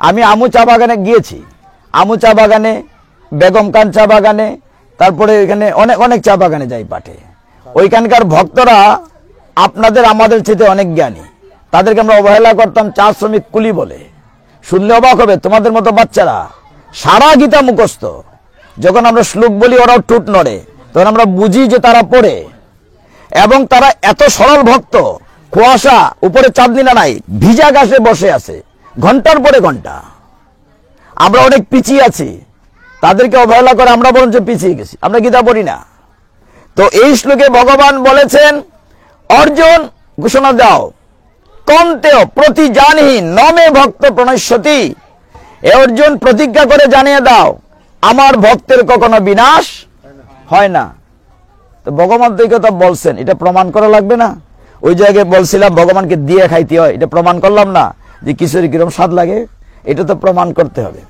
আমি আমু চা বাগানে গিয়েছি, আমু চা বাগানে, বেগম খান চা বাগানে, তারপরে এখানে অনেক অনেক চা বাগানে যাই পাঠে। ওইখানকার ভক্তরা আপনাদের আমাদের চেয়ে অনেক জ্ঞানী। তাদেরকে আমরা অবহেলা করতাম, চা শ্রমিক কুলি বলে। শুনলে অবাক হবে, তোমাদের মতো বাচ্চারা সারা গীতা মুখস্থ। যখন আমরা শ্লোক বলি ওরাও টুট নড়ে, তখন আমরা বুঝি যে তারা পড়ে। এবং তারা এত সরল ভক্ত, কুয়াশা উপরে চাঁদনি না নাই, ভিজা গাছে বসে আছে ঘন্টার পরে ঘন্টা। আমরা অনেক পিছিয়ে আছি, তাদেরকে অবহেলা করে আমরা বরঞ্চ পিছিয়ে গেছি, আমরা গীতা পড়ি না। তো এই শ্লোকে ভগবান বলেছেন, অর্জুন ঘোষণা দাও, কন্তেও প্রতি জানহি নমে ভক্ত প্রণশ্যতি। এ অর্জুন প্রতিজ্ঞা করে জানিয়ে দাও, আমার ভক্তের কখনো বিনাশ হয় না। তো ভগবান তো এই কথা বলছেন, এটা প্রমাণ করা লাগবে না? ওই জায়গায় বলছিলাম ভগবানকে দিয়ে খাইতে হয়, এটা প্রমাণ করলাম না যে কিশোরী কিরম স্বাদ লাগে? এটা তো প্রমাণ করতে হবে।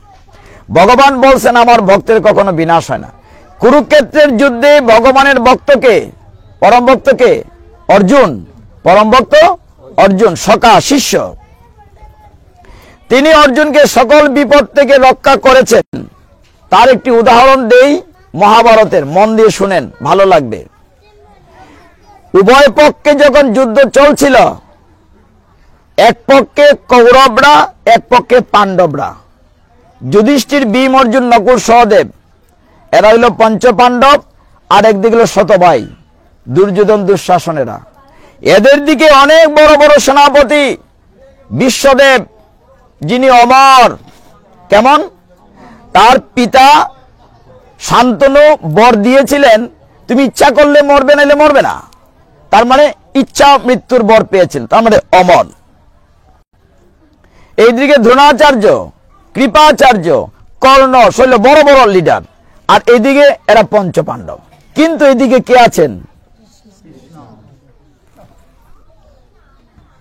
ভগবান বলছেন আমার ভক্তের কখনো বিনাশ হয় না। কুরুক্ষেত্রের যুদ্ধে ভগবানের ভক্তকে, পরম ভক্তকে অর্জুন, পরম ভক্ত অর্জুন সখা শিষ্য, তিনি অর্জুনকে সকল বিপদ থেকে রক্ষা করেছেন। তার একটি উদাহরণ দেই মহাভারতের, মন দিয়ে শুনেন, ভালো লাগবে। উভয় পক্ষে যখন যুদ্ধ চলছিল, এক পক্ষে কৌরবরা, এক পক্ষে পাণ্ডবরা। যুধিষ্ঠির, ভীম, অর্জুন, নকুল, সহদেব, এরা হইল পঞ্চ পাণ্ডব, আর একদিকে হলো শতভাই দুর্যোধন, দুঃশাসনেরা। এদের দিকে অনেক বড় বড় সেনাপতি, বিশ্বদেব যিনি অমর, কেমন? তার পিতা শান্তনু বর দিয়েছিলেন, তুমি ইচ্ছা করলে মরবে, নাইলে মরবে না। তার মানে ইচ্ছা মৃত্যুর বর পেয়েছেন, তার মানে অমর। এইদিকে দ্রোণাচার্য, কৃপাচার্য, কর্ণ, শৈল, বড় বড় লিডার। আর এইদিকে এরা পঞ্চ পাণ্ডব। কিন্তু এদিকে কে আছেন?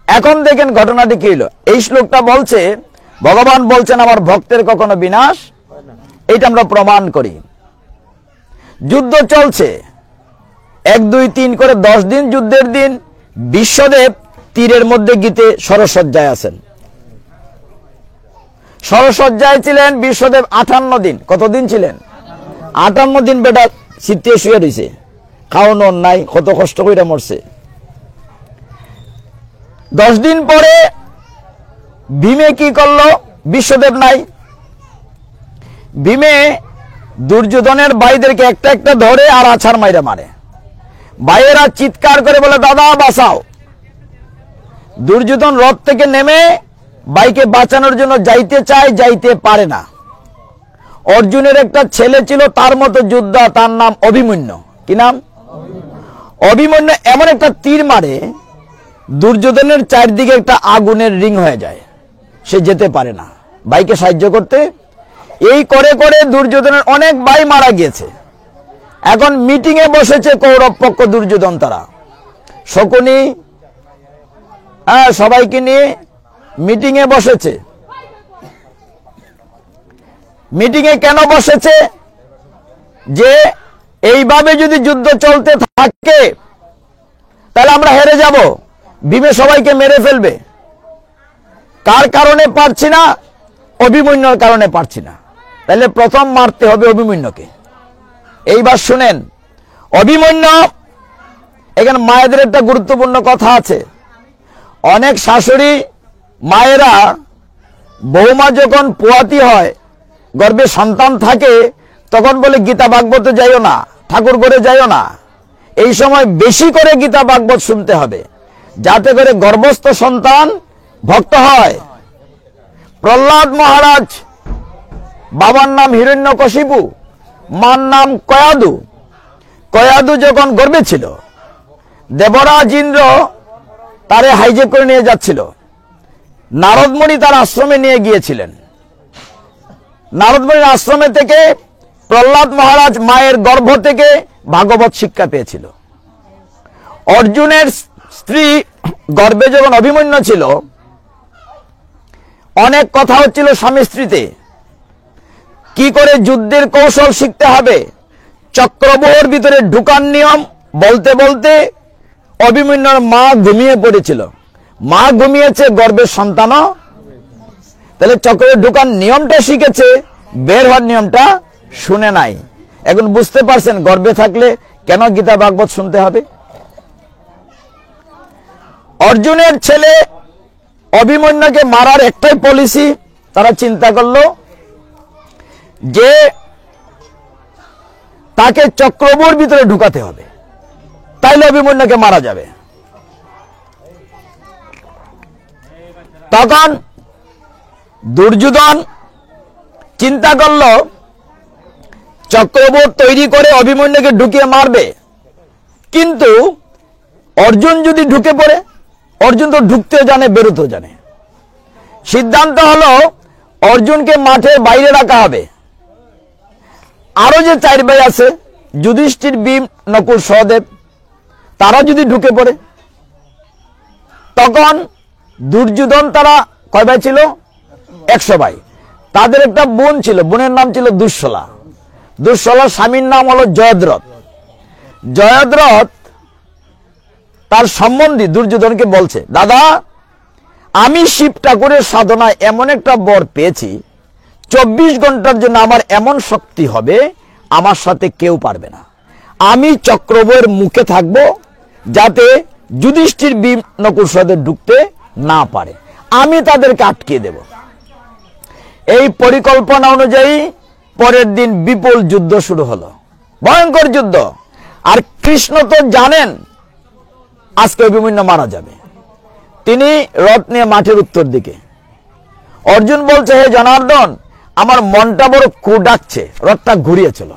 এখন দেখেন ঘটনাটি কি হলো। এই শ্লোকটা বলছে, ভগবান বলছেন আমার ভক্তের কখনো বিনাশ, এটা আমরা প্রমাণ করি। যুদ্ধ চলছে 1, 2, 3 করে 10 দিন যুদ্ধের দিন। বিশ্বদেব তীরের মধ্যে গীতে সরসজ্জায় আছেন। সরসজ্জায় ছিলেন বিশ্বদেব 58 দিন। কতদিন ছিলেন? 58 দিন। বেটা শীতে শুয়ে রয়েছে, খাওয়ানো নাই, কত কষ্ট করে মরছে। 10 দিন পরে ভীমে কি করলো? বিশ্বদেব নাই। ভীমে দুর্যোধনের ভাইদেরকে একটা একটা ধরে আর আছাড় মাইরা মারে। ভাইয়েরা চিৎকার করে বলে দাদা বাঁচাও। দুর্যোধন রথ থেকে নেমে ভাইকে বাঁচানোর জন্য যাইতে চায়, যাইতে পারে না। অর্জুনের একটা ছেলে ছিল তার মতো যোদ্ধা, তার নাম অভিমন্যু। কি নাম? অভিমন্যু এমন একটা তীর মারে, দুর্যোধনের চারদিকে একটা আগুনের রিং হয়ে যায়, সে যেতে পারে না ভাইকে সাহায্য করতে। এই করে করে দুর্যোধনের অনেক ভাই মারা গিয়েছে। এখন মিটিং এ বসেছে কৌরব পক্ষ, দুর্যোধন, তারা শকুনি, সবাইকে নিয়ে মিটিং এ বসেছে। মিটিং এ কেন বসেছে? যে এইভাবে যদি যুদ্ধ চলতে থাকে তাহলে আমরা হেরে যাব, ভীমে সবাইকে মেরে ফেলবে। কার কারণে পারছি না? অভিমন্যুর কারণে পারছি না। তাহলে প্রথম মারতে হবে অভিমন্যুকে। এইবার শুনেন, অভিমন্যু, এখানে মায়েদের একটা গুরুত্বপূর্ণ কথা আছে। অনেক শাশুড়ি মায়েরা, বৌমা যখন পোয়াতি হয়, গর্ভে সন্তান থাকে, তখন বলে গীতা ভাগবতে যাইও না, ঠাকুর ঘরে যাইও না। এই সময় বেশি করে গীতা ভাগবত শুনতে হবে। যাতে করে গর্ভস্থ সন্তান ভক্ত হয়। প্রহ্লাদ মহারাজ, বাবার নাম হিরণ্যকশিপু, মার নাম কয়াদু। কয়াদু যখন গর্ভে ছিল, দেবরাজ ইন্দ্র তারে হাইজেক করে নিয়ে যাচ্ছিল। নারদমণি তার আশ্রমে নিয়ে গিয়েছিলেন। নারদমণির আশ্রমে থেকে প্রহ্লাদ মহারাজ মায়ের গর্ভ থেকে ভাগবত শিক্ষা পেয়েছিল। অর্জুনের স্ত্রী গর্ভে যখন অভিমন্যু ছিল, অনেক কথা হচ্ছিল স্বামী স্ত্রীতে, কি করে যুদ্ধের কৌশল শিখতে হবে, চক্রব্যূহের ভিতরে ঢুকার নিয়ম বলতে বলতে অভিমন্যুর মা ঘুমিয়ে পড়েছিল। মা ঘুমিয়েছে, গর্ভের সন্তানও, তাহলে চক্রে ঢুকার নিয়মটা শিখেছে, বের হওয়ার নিয়মটা শুনে নাই। এখন বুঝতে পারছেন গর্ভে থাকলে কেন গীতা ভাগবত শুনতে হবে। অর্জুনের ছেলে অভিমন্যুকে মারার একটাই পলিসি, তারা চিন্তা করলো যে তাকে চক্রব্যূহের ভিতরে ঢুকাতে হবে, তাইলে অভিমন্যুকে মারা যাবে। তখন দুর্যোধন চিন্তা করল চক্রব্যূহ তৈরি করে অভিমন্যুকে ঢুকিয়ে মারবে, কিন্তু অর্জুন যদি ঢুকে পড়ে, অর্জুন তো ঢুকতেও জানে বেরোতেও জানে। সিদ্ধান্ত হলো অর্জুনকে মাঠের বাইরে রাখা হবে। আরো যে 4 ভাই আছে, যুধিষ্ঠির, ভীম, নকুল, সহদেব, তারা যদি ঢুকে পড়ে, তখন দুর্যোধন, তারা কয় ভাই ছিল? 100 ভাই। তাদের একটা বোন ছিল, বোনের নাম ছিল দুঃশলা। দুঃশলার স্বামীর নাম হলো জয়দ্রথ। জয়দ্রথ তার সম্বন্ধী দুর্যোধনকে বলছে, দাদা, আমি শিব ঠাকুরের সাধনায় এমন একটা বর পেয়েছি, 24 ঘন্টার জন্য আমার এমন শক্তি হবে, আমার সাথে কেউ পারবে না। আমি চক্রব্যূহের মুখে থাকব, যাতে যুধিষ্ঠির, ভীম, নকুল, সহদেব ঢুকতে না পারে, আমি তাদেরকে আটকিয়ে দেব। এই পরিকল্পনা অনুযায়ী পরের দিন বিপুল যুদ্ধ শুরু হলো, ভয়ঙ্কর যুদ্ধ। আর কৃষ্ণ তো জানেন আজকে অভিমন্যু মারা যাবে। তিনি রথ নিয়ে মাঠের উত্তর দিকে। অর্জুন বলছে, হে জনার্দন, আমার মনটা বড় কু ডাকছে, রথটা ঘুরিয়েছিল।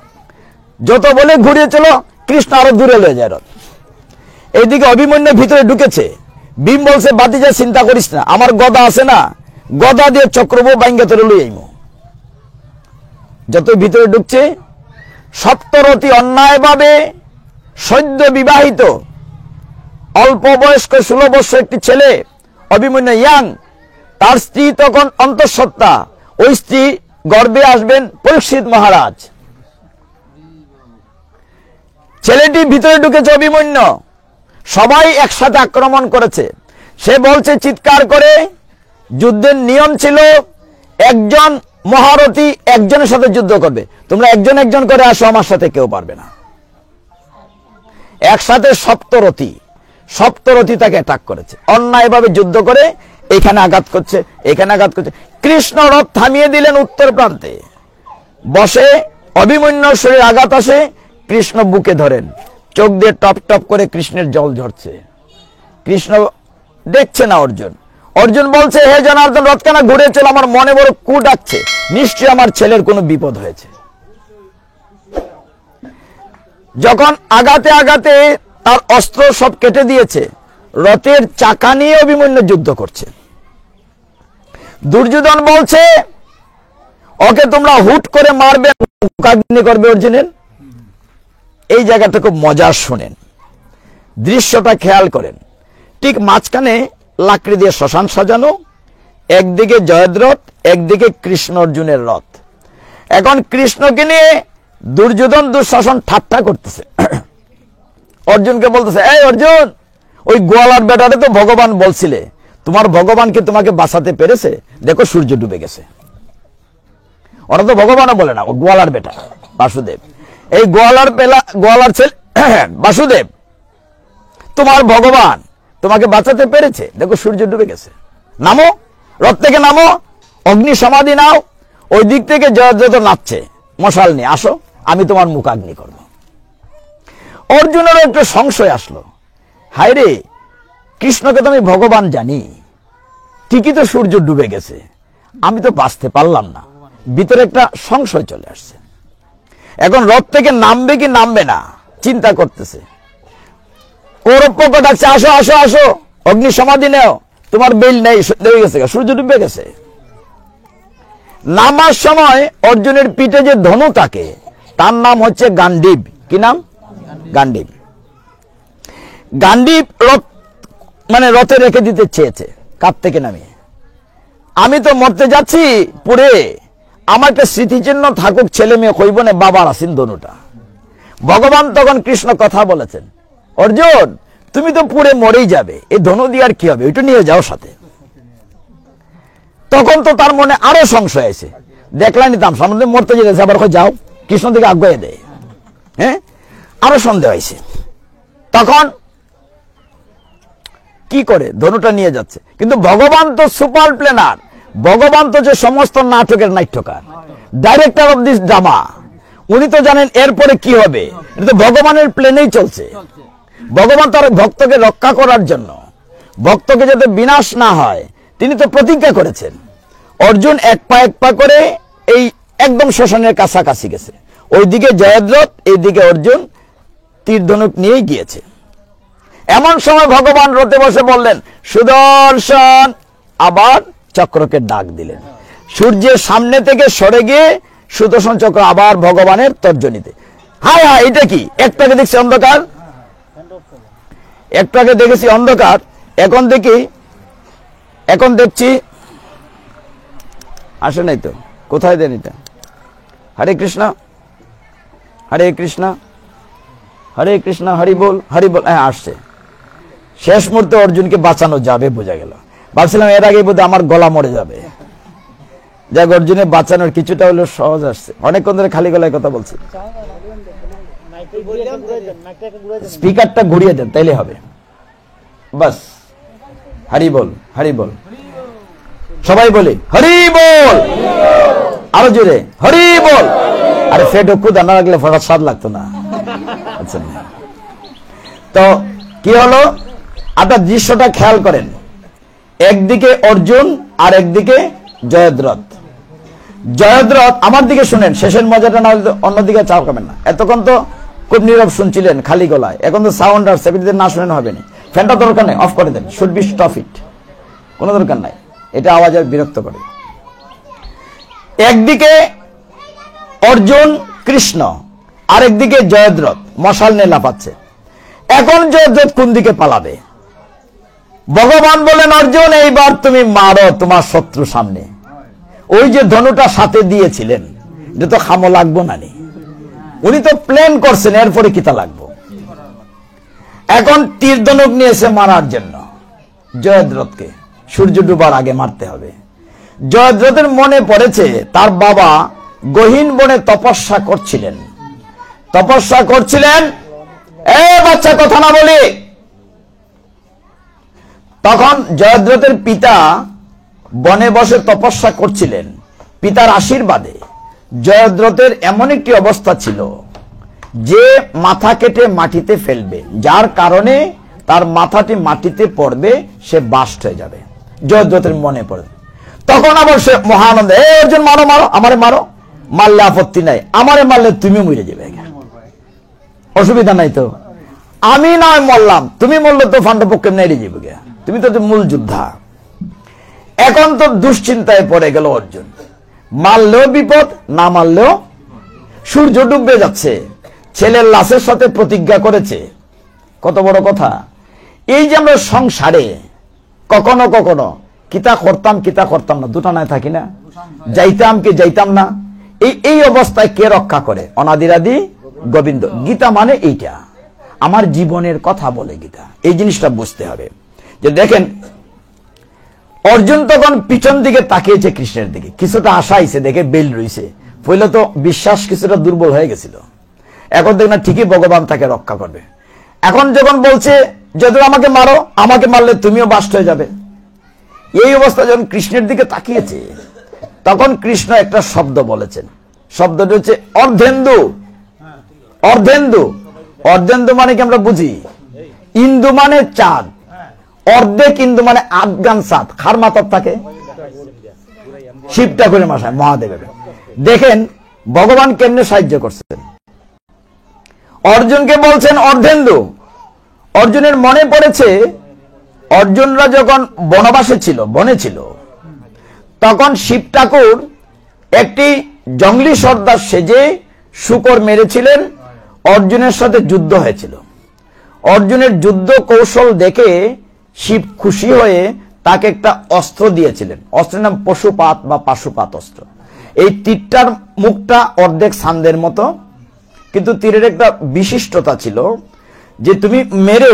যত বলে ঘুরিয়েছিল, কৃষ্ণ আরো দূরে লয়ে যায় রথ। এইদিকে অভিমন্যু ভিতরে ঢুকেছে। ভীম বলছে, বাতিজা, চিন্তা করিস না, আমার গদা আছে না, গদা দিয়ে চক্রব্যূহ বাইঙ্গা তোরে লই আইমু। যত ভিতরে ঢুকছে, সপ্তরথী অন্যায়ভাবে সদ্য বিবাহিত অল্প বয়স্ক 16 বছর একটি ছেলে অভিমন্যু, ইয়াং, তার স্ত্রী তখন অন্তঃসত্ত্বা। ওই স্ত্রী গর্ভে আসবেন পরীক্ষিত মহারাজ। ছেলেটি ভিতরে ঢুকেছে অভিমন্যু, সবাই একসাথে আক্রমণ করেছে। সে বলছে চিৎকার করে, যুদ্ধের নিয়ম ছিল একজন মহারথী একজনের সাথে যুদ্ধ করবে, তোমরা একজন একজন করে আসো, আমার সাথে কেউ পারবে না। একসাথে সপ্তরথী তাকে অ্যাটাক করেছে, অন্যায়ভাবে যুদ্ধ করে এখানে আঘাত করছে, এখানে আঘাত করছে। কৃষ্ণ রথ থামিয়ে দিলেন উত্তর প্রান্তে বসে। অভিমন্যুর শরীরে আঘাত আসে, কৃষ্ণ বুকে ধরেন, চোখ দিয়ে টপ টপ করে কৃষ্ণের জল ঝরছে। কৃষ্ণ দেখছে না অর্জুন বলছে, হে জনার্দন, রথ কেন ঘুরেছিল, আমার মনে বড় কু ডাকছে, নিশ্চয়ই আমার ছেলের কোনো বিপদ হয়েছে। যখন আঘাতে আঘাতে তার অস্ত্র সব কেটে দিয়েছে, রথের চাকা নিয়ে অভিমন্যু যুদ্ধ করছে। দুর্যোধন বলছে, ওকে তোমরা হুট করে মারবে, মুখাগ্নি করবে অর্জুনের। এই জায়গাটা খুব মজার, শোনেন, দৃশ্যটা খেয়াল করেন। ঠিক মাঝখানে লাকড়ি দিয়ে শ্মশান সাজানো, একদিকে জয়দ্রথ, একদিকে কৃষ্ণ অর্জুনের রথ। এখন কৃষ্ণকে নিয়ে দুর্যোধন, দুঃশাসন ঠাট্টা করতেছে। অর্জুনকে বলতেছে, এই অর্জুন, ওই গোয়ালার বেটারে তো ভগবান বলছিলে, তোমার ভগবান কি তোমাকে বাঁচাতে পেরেছে? দেখো সূর্য ডুবে গেছে। ওরা তো ভগবানও বলে না, ও গোয়ালার বেটা বাসুদেব। এই গোয়ালার ছেলে বাসুদেব, তোমার ভগবান তোমাকে বাঁচাতে পেরেছে, দেখো সূর্য ডুবে গেছে, নামো, রথ থেকে নামো, অগ্নি সমাধি নাও। ওই দিক থেকে জয়দ্রথ নাচছে মশাল নিয়ে, আসো, আমি তোমার মুখাগ্নি করব। অর্জুনেরও একটু সংশয় আসলো, হায় রে, কৃষ্ণকে তো আমি ভগবান জানি, ঠিকই তো সূর্য ডুবে গেছে, আমি তো বাঁচতে পারলাম না। ভিতরে একটা সংশয় চলে আসছে। এখন রথ থেকে নামবে কি নামবে না চিন্তা করতেছে। কৌরব পক্ষ ডাকছে, আসো আসো আসো, অগ্নি সমাধি নেও, তোমার বেল নেই, হয়ে গেছে, সূর্য ডুবে গেছে। নামার সময় অর্জুনের পিঠে যে ধনু থাকে তার নাম হচ্ছে গান্ডীব। কি নাম? গান্ডীব। গান্ডীব রথ মানে রথে রেখে দিতে চেয়েছে কাপ থেকে নামিয়ে। আমি তো মরতে যাচ্ছি পুড়ে, আমার একটা স্মৃতিচিহ্ন থাকুক, ছেলে মেয়ে হইব না, বাবার আসিন ধনুটা। ভগবান তখন কৃষ্ণ কথা বলেছেন, অর্জুন তুমি তো পুড়ে মরেই যাবে, এই ধনু দিয়ে আর কি হবে, ওইটা নিয়ে যাও সাথে। তখন তো তার মনে আরো সংশয় আছে, দেখলাই নিতাম সামনে মরতে যেতেছে, আবার যাও কৃষ্ণ দিকে আগ্রহ দেয়। হ্যাঁ, আরো সন্দেহ হয়েছে। তখন কি করে ধনুটা নিয়ে যাচ্ছে, কিন্তু ভগবান তো সুপার প্ল্যানার, ভগবান তো যে সমস্ত নাটকের নাট্যকার, ডাইরেক্টর অফ দিস ড্রামা, উনি তো জানেন এরপরে কি হবে। এটা তো ভগবানের প্লেনেই চলছে। ভগবান তার ভক্তকে রক্ষা করার জন্য, ভক্তকে যাতে বিনাশ না হয়, তিনি তো প্রতিজ্ঞা করেছেন। অর্জুন এক পা করে এই একদম শ্মশানের কাছাকাছি গেছে, ওইদিকে জয়দ্রথ, এইদিকে অর্জুন তীর ধনুক নিয়েই গিয়েছে। এমন সময় ভগবান রথে বসে বললেন, সুদর্শন, আবার চক্রকে ডাক দিলেন। সূর্যের সামনে থেকে সরে গিয়ে সুদর্শন চক্র আবার ভগবানের তর্জনীতে। হায় হায়, এটা কি? একটু আগে দেখছি অন্ধকার, একটু আগে দেখেছি অন্ধকার, এখন দেখছি আসে নাই তো। কোথায় দেন এটা? হরে কৃষ্ণ হরে কৃষ্ণ হরে কৃষ্ণ হরি বল হরি বল। হ্যাঁ, আসছে। শেষ মুহূর্তে অর্জুনকে বাঁচানো যাবে বোঝা গেল। ভাবছিলাম এর আগে বোধহয় আমার গলা মরে যাবে। যাক, অর্জুনের বাঁচানোর কিছুটা হলো সহজ আসছে। অনেকক্ষণ ধরে খালি গলায় কথা বলছি। স্পিকারটা ঘুরিয়ে দেন, তাইলে হবে। বাস, হরি বল হরি বল। সবাই বলি হরি বল, আরো জোরে হরি বল। আরে ফেট খুদ না লাগলে ফটাফট স্বাদ লাগতো না। আচ্ছা, তো কি হলো? আপনার দৃশ্যটা খেয়াল করেন, একদিকে অর্জুন আর একদিকে জয়দ্রথ। জয়দ্রথ, আমার দিকে শুনেন, শেষের মজাটা না হলে অন্যদিকে চাও খাবেন না। এতক্ষণ তো খুব নীরব শুনছিলেন খালি গলায়, এখন তো সাউন্ড আসছে, না শুনেন হবে না। ফ্যানটা দরকার নেই, অফ করে দেন, শুড বি স্টপ ইট, কোনো দরকার নাই, এটা আওয়াজ আর বিরক্ত করে। একদিকে অর্জুন কৃষ্ণ, আরেকদিকে জয়দ্রথ মশাল নিয়ে লাফাচ্ছে। এখন জয়দ্রথ কোন দিকে পালাবে? ভগবান বলেন, অর্জুন এইবার তুমি মারো তোমার শত্রু সামনে। ওই যে ধনুটা সাথে দিয়েছিলেন, এটা তো খামো লাগবো না নি, উনি তো প্ল্যান করছেন এরপরে কিতা লাগবো। এখন তীর ধনুক নিয়েছে মারার জন্য জয়দ্রথকে, সূর্য ডুবার আগে মারতে হবে। জয়দ্রথের মনে পড়েছে তার বাবা গহীন বনে তপস্যা করছিলেন। এ বাচ্চা, কথা না বলি। তখন জয়দ্রথের পিতা বনে বসে তপস্যা করছিলেন। পিতার আশীর্বাদে জয়দ্রথের এমন একটি অবস্থা ছিল যে মাথা কেটে মাটিতে ফেলবে, যার কারণে তার মাথাটি মাটিতে পড়বে, সে বাস্ট হয়ে যাবে। জয়দ্রথের মনে পড়ে। তখন আবার সে মহানন্দে, অর্জুন মারো মারো, আমারে মারো, মারলে আপত্তি নাই, আমারে মারলে তুমি মরে যাবে, অসুবিধা নাই তো। আমি নয় মরলাম, তুমি মরলে তো ফান্ডপক্ষে নেড়ে যাবে, তুমি তো মূল যোদ্ধা। এখন তো দুশ্চিন্তায় পড়ে গেল অর্জুন, মারলেও বিপদ, না মারলেও। সূর্য ডুবে যাচ্ছে, ছেলের লাশের সাথে প্রতিজ্ঞা করেছে। কত বড় কথা! এই যে আমরা সংসারে কখনো কখনো কিতা করতাম না, দুটা নাই থাকি না, যাইতাম কি যাইতাম না, এই অবস্থায় কে রক্ষা করে? অনাদিরাদি গোবিন্দ। গীতা মানে এইটা, আমার জীবনের কথা বলে গীতা। এই জিনিসটা বুঝতে হবে যে দেখেন, অর্জুন তখন পিছন দিকে তাকিয়েছে কৃষ্ণের দিকে, কিছুটা আশা আইছে, দেখে বেল রইছে। পহলে তো বিশ্বাস কিছুটা দুর্বল হয়ে গেছিল, এখন দেখ না ঠিকই ভগবান তাকে রক্ষা করবে। এখন যখন বলছে যদি আমাকে মারো, আমাকে মারলে তুমিও বাস্ট হয়ে যাবে, এই অবস্থা যখন কৃষ্ণের দিকে তাকিয়েছে, তখন কৃষ্ণ একটা শব্দ বলেছেন। শব্দটি হচ্ছে অর্ধেন্দু। অর্ধেন্দু, অর্ধেন্দু মানে কি আমরা বুঝি? ইন্দু মানে চাঁদ, অর্ধেক কিন্তু মানে আফগান সাত খার মাথার থাকে শিব ঠাকুরের মাসায় মহাদেবের। দেখেন ভগবান কেমনে সাহায্য করছেন। অর্জুনকে বলছেন অর্ধেন্দু। অর্জুনের মনে পড়েছে অর্জুনরা যখন বনবাসে ছিল, বনে ছিল, তখন শিব ঠাকুর একটি জঙ্গলি সর্দার সেজে শূকর মেরেছিলেন, অর্জুনের সাথে যুদ্ধ হয়েছিল। অর্জুনের যুদ্ধ কৌশল দেখে শিব খুশি হয়ে তাকে একটা অস্ত্র দিয়েছিলেন, অস্ত্রের নাম পশুপাত বা পাশুপাত অস্ত্র। এই তীরটার মুখটা অর্ধেক ছান্দের মতো, কিন্তু তীরের একটা বিশিষ্টতা ছিল যে তুমি মেরে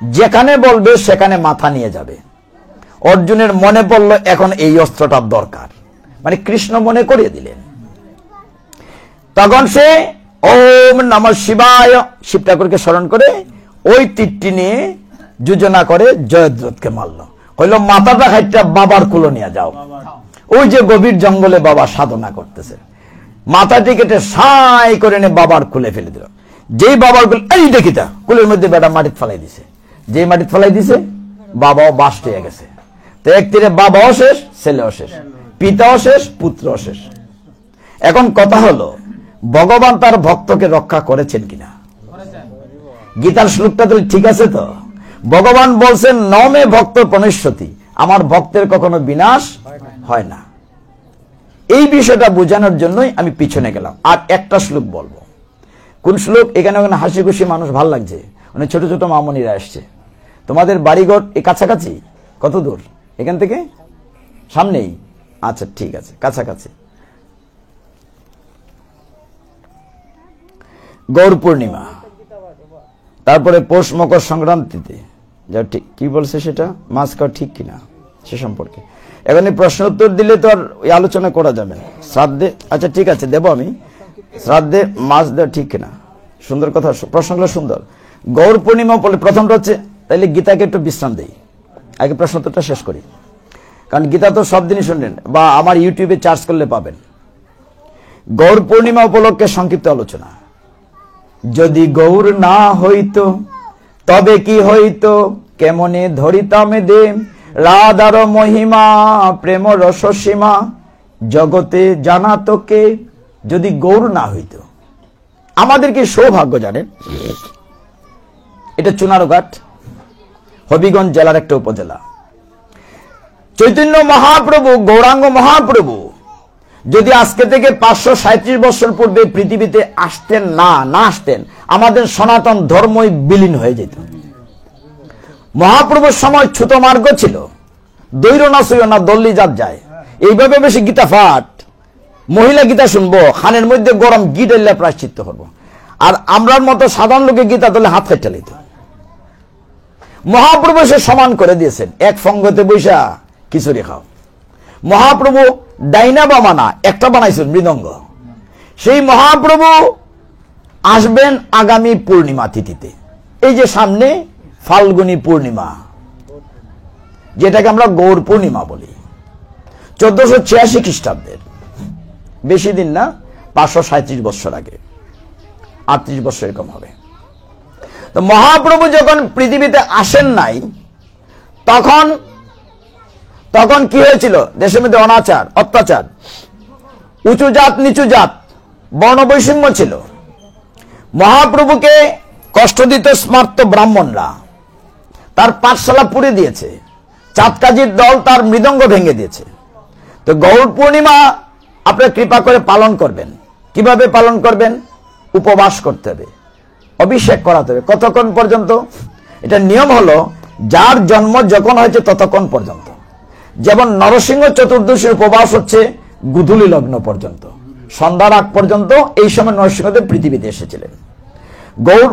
যেখানে বলবে সেখানে মাথা নিয়ে যাবে। অর্জুনের মনে পড়ল এখন এই অস্ত্রটার দরকার, মানে কৃষ্ণ মনে করিয়ে দিলেন। তখন সে ওম নমঃ শিবায় শিব ঠাকুরকে স্মরণ করে ওই তীরটি নিয়ে যোজনা করে জয়দ্রথকে মারল। হইল মাথাটা খাইটা বাবার কুলো নিয়ে যাও। ওই যে গভীর জঙ্গলে বাবা সাধনা করতেছে, মাথাটি কেটে সাই করে নিয়ে বাবার কুলে ফেলে দিল। যেই বাবার কুল, এই দেখি তা কুলের মধ্যে বেটা মাটিতে ফেলাই দিছে। যেই মাটিতে ফেলাই দিছে বাবাও বাস হয়ে গেছে। তো এক তীরে বাবাও শেষ, ছেলেও শেষ, পিতাও শেষ, পুত্রও শেষ। এখন কথা হলো ভগবান তার ভক্তকে রক্ষা করেছেন কিনা। গীতার শ্লোকটা তো ঠিক আছে তো। ভগবান বলছেন নমে ভক্ত প্রণশ্যতি, আমার ভক্তের কখনো বিনাশ হয় না। এই বিষয়টা বোঝানোর জন্যই আমি পিছনে গেলাম। আর একটা শ্লোক বলবো। কোন শ্লোক? এখানে ওখানে হাসি খুশি মানুষ, ভাল লাগছে, অনেক ছোট ছোট মামনিরা আসছে। তোমাদের বাড়িঘর এই কাছাকাছি? কত দূর এখান থেকে? সামনেই? আচ্ছা ঠিক আছে, কাছাকাছি। গৌর পূর্ণিমা, তারপরে পৌষ মকর সংক্রান্তিতে যা ঠিক কি বলছে সেটা মাছ খাওয়া ঠিক কিনা সে সম্পর্কে এখন এই প্রশ্ন উত্তর দিলে তো আর ওই আলোচনা করা যাবে না। শ্রাদ্ধে, আচ্ছা ঠিক আছে দেব আমি। শ্রাদ্ধে মাছ দেওয়া ঠিক কিনা, সুন্দর কথা, প্রশ্নগুলো সুন্দর। গৌর পূর্ণিমা বলে প্রথমটা হচ্ছে, তাইলে গীতাকে একটু বিশ্রাম দেই, আগে প্রশ্ন উত্তরটা শেষ করি, কারণ গীতা তো সব দিনই শুনলেন বা আমার ইউটিউবে চার্জ করলে পাবেন। গৌর পূর্ণিমা উপলক্ষে সংক্ষিপ্ত আলোচনা। যদি গৌর না হইতো তবে কি হইতো, কেমনে ধরিতামে দে রাধার মহিমা, প্রেম রসসীমা জগতে জানা তোকে। যদি গৌর না হইতো, আমাদের কি সৌভাগ্য জানেন, এটা চুনারঘাট হবিগঞ্জ জেলার একটা উপজেলা। চৈতন্য মহাপ্রভু, গৌরাঙ্গ মহাপ্রভু যদি আজকে থেকে 537 বছর পূর্বে পৃথিবীতে আসতেন না আসতেন, আমাদের সনাতন ধর্মই বিলীন হয়ে যেত। মহাপ্রভুর সময় ছুত মার্গ ছিল, দৈর না সইও না দল্লি জাত যায়। এইভাবে বেশি গীতা পাঠ, মহিলা গীতা শুনবো, খানের মধ্যে গরম গি ঢেলে প্রায়শ্চিত্ত করবো, আর আমরার মতো সাধারণ লোকে গীতা দলে হাত খাইতে লিত। মহাপ্রভু সে সমান করে দিয়েছেন, এক ফঙ্গতে বৈশা খিচুড়ি খাও। মহাপ্রভু ডাইনা বা মানা একটা বানাইছেন মৃদঙ্গ। সেই মহাপ্রভু আসবেন আগামী পূর্ণিমা তিথিতে, এই যে সামনে ফাল্গুনী পূর্ণিমা, যেটাকে আমরা গৌর পূর্ণিমা বলি। 1486 খ্রিস্টাব্দের, বেশি দিন না, 537 বছর আগে, 38 বছর এরকম হবে। তো মহাপ্রভু যখন পৃথিবীতে আসেন নাই, তখন কি হয়েছিল? দেশের মধ্যে অনাচার, অত্যাচার, উঁচু জাত নিচু জাত, বর্ণ বৈষম্য ছিল। মহাপ্রভুকে কষ্ট দিতে স্মার্ত ব্রাহ্মণরা তার পাঠশালা পুড়ে দিয়েছে, চাঁদকাজির দল তার মৃদঙ্গ ভেঙে দিয়েছে। তো গৌর পূর্ণিমা আপনারা কৃপা করে পালন করবেন। কিভাবে পালন করবেন? উপবাস করতে হবে, অভিষেক করাতে হবে। কতক্ষণ পর্যন্ত? এটা নিয়ম হলো যার জন্ম যখন হয়েছে ততক্ষণ পর্যন্ত। যেমন নরসিংহ চতুর্দশীর উপবাস হচ্ছে গুধুলি লগ্ন পর্যন্ত, সন্ধ্যার আগ পর্যন্ত। এই সময় নরসিংহদেব পৃথিবীতে এসেছিলেন। গৌর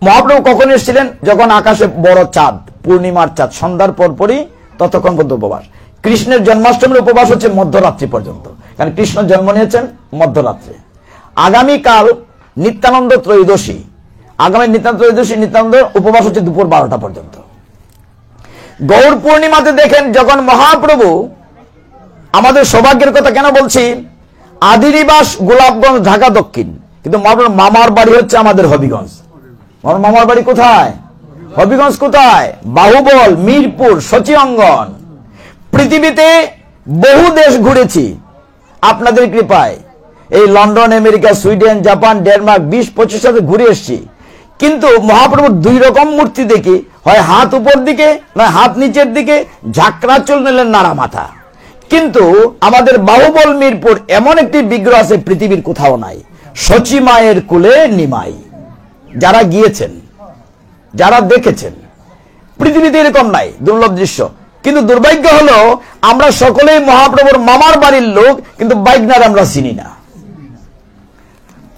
মহাপ্রভু কখন এসেছিলেন? যখন আকাশে বড় চাঁদ, পূর্ণিমার চাঁদ, সন্ধ্যার পরপরই ততক্ষণ পর্যন্ত উপবাস। কৃষ্ণের জন্মাষ্টমীর উপবাস হচ্ছে মধ্যরাত্রি পর্যন্ত, কারণ কৃষ্ণ জন্ম নিয়েছেন মধ্যরাত্রে। আগামীকাল নিত্যানন্দ ত্রয়োদশী, আগামী নিত্যানন্দ ত্রয়োদশী, নিত্যানন্দ উপবাস হচ্ছে দুপুর 12টা পর্যন্ত। গৌর পূর্ণিমাতে দেখেন যখন মহাপ্রভু, আমাদের সৌভাগ্যের কথা কেন বলছি, আদিনিবাস গোলাপগঞ্জ, ঢাকা দক্ষিণ, কিন্তু মামার বাড়ি হচ্ছে আমাদের হবিগঞ্জ। মামার বাড়ি কোথায়? হবিগঞ্জ কোথায়? বাহুবল, মিরপুর, সচি অঙ্গন। পৃথিবীতে বহু দেশ ঘুরেছি আপনাদের কৃপায়। এই London, America, Sweden, Japan, Denmark 20-25 সাথে ঘুরে এসেছি। কিন্তু মহাপ্রভুর দুই রকম মূর্তি দেখি, হয় হাত উপর দিকে নয় হাত নিচের দিকে, ঝাঁকড়া চুল নিলেন নাড়া মাথা। কিন্তু আমাদের বাহুবল মিরপুর এমন একটি বিগ্রহ আছে পৃথিবীর কোথাও নাই। সচি মায়ের কুলে নিমাই। যারা গিয়েছেন, যারা দেখেছেন, পৃথিবীতে এরকম নাই, দুর্লভ দৃশ্য। কিন্তু দুর্ভাগ্য হলো আমরা সকলেই মহাপ্রভুর মামার বাড়ির লোক, কিন্তু বাইকনার আমরা চিনি না।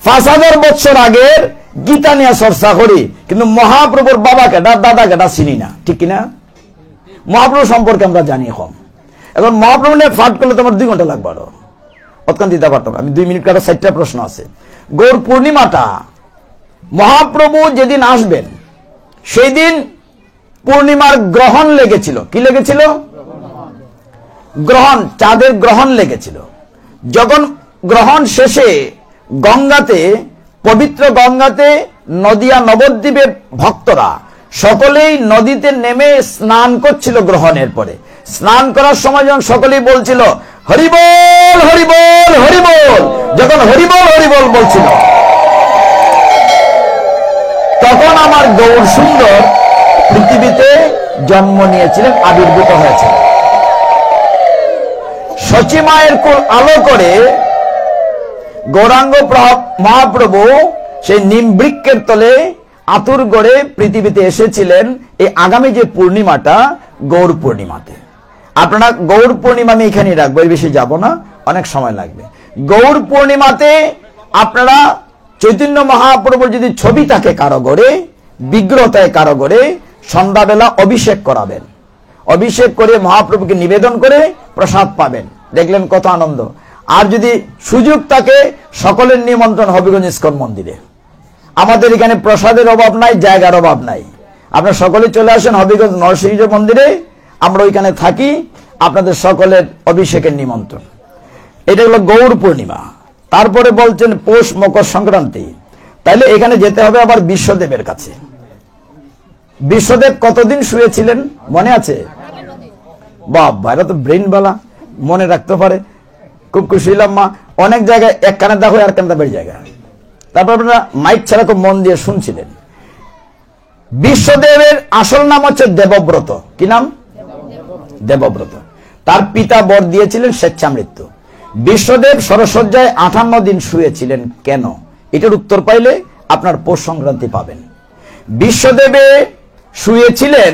5000 বছর আগের গীতা নিয়ে চর্চা করি, কিন্তু মহাপ্রভুর বাবা কেটা, দাদা কেটা চিনি না, ঠিক কিনা? মহাপ্রভু সম্পর্কে আমরা জানি কম। এখন মহাপ্রভু নিয়ে ফাট করলে তোমার 2 ঘন্টা লাগবে, আরো অতক্ষণ দিতে পারতাম। আমি 2 মিনিট কাটা 4টা প্রশ্ন আছে। গৌর পূর্ণিমাটা মহাপ্রভু যেদিন আসবেন সেই দিন পূর্ণিমার গ্রহণ লেগেছিল। কি লেগেছিল? গ্রহণ, চাঁদের গ্রহণ লেগেছিল। যখন গ্রহণ শেষে গঙ্গাতে, পবিত্র গঙ্গাতে নদিয়া নবদ্বীপের ভক্তরা সকলেই নদীতে নেমে স্নান করছিল গ্রহণের পরে। স্নান করার সময় যখন সকলেই বলছিল হরিবোল হরিবোল হরিবোল, যখন হরিবোল হরিবোল বলছিল তখন আমার গৌর সুন্দর পৃথিবীতে জন্ম নিয়েছিলেন, আবির্ভূত হয়েছিলেন। সচি মায়ের কোল আলো করে গৌরাঙ্গ মহাপ্রভু সেই নিম বৃক্ষের তলে আতুর গড়ে পৃথিবীতে এসেছিলেন। এই আগামী যে পূর্ণিমাটা, গৌর পূর্ণিমাতে। আপনারা গৌর পূর্ণিমা আমি এখানে রাখবো, এর বেশি যাব না, অনেক সময় লাগবে। গৌর পূর্ণিমাতে আপনারা চৈতন্য মহাপ্রভুর যদি ছবি থাকে কারো ঘরে, বিগ্রহ থাকে কারো ঘরে, সন্ধ্যাবেলা অভিষেক করাবেন। অভিষেক করে মহাপ্রভুকে নিবেদন করে প্রসাদ পাবেন। দেখলেন কত আনন্দ। আর যদি সুযোগ থাকে, সকলের নিমন্ত্রণ হবিগঞ্জ ইস্কন মন্দিরে। আমাদের এখানে প্রসাদের অভাব নাই, জায়গার অভাব নাই। আপনারা সকলে চলে আসেন হবিগঞ্জ নরসিংহ মন্দিরে, আমরা ওইখানে থাকি। আপনাদের সকলের অভিষেকের নিমন্ত্রণ। এটা হলো গৌর পূর্ণিমা। তারপরে বলছেন পৌষ মকর সংক্রান্তি, তাইলে এখানে যেতে হবে আবার বিশ্বদেবের কাছে। বিশ্বদেব কতদিন শুয়েছিলেন মনে আছে? বাবা, এরা তো ব্রেন বালা, মনে রাখতে পারে। খুব খুশি হলাম মা। অনেক জায়গায় এক কানে দেখো আর কানে বেড়ে জায়গা। তারপর আপনারা মাইক ছাড়া খুব মন দিয়ে শুনছিলেন। বিশ্বদেবের আসল নাম হচ্ছে দেবব্রত। কি নাম? দেবব্রত। তার পিতা বর দিয়েছিলেন স্বেচ্ছামৃত্যু। বিশ্বদেব সরসজ্জায় 58 দিন শুয়েছিলেন কেন? এটার উত্তর পাইলে আপনার পৌষ সংক্রান্তি পাবেন। বিশ্বদেবে শুয়েছিলেন,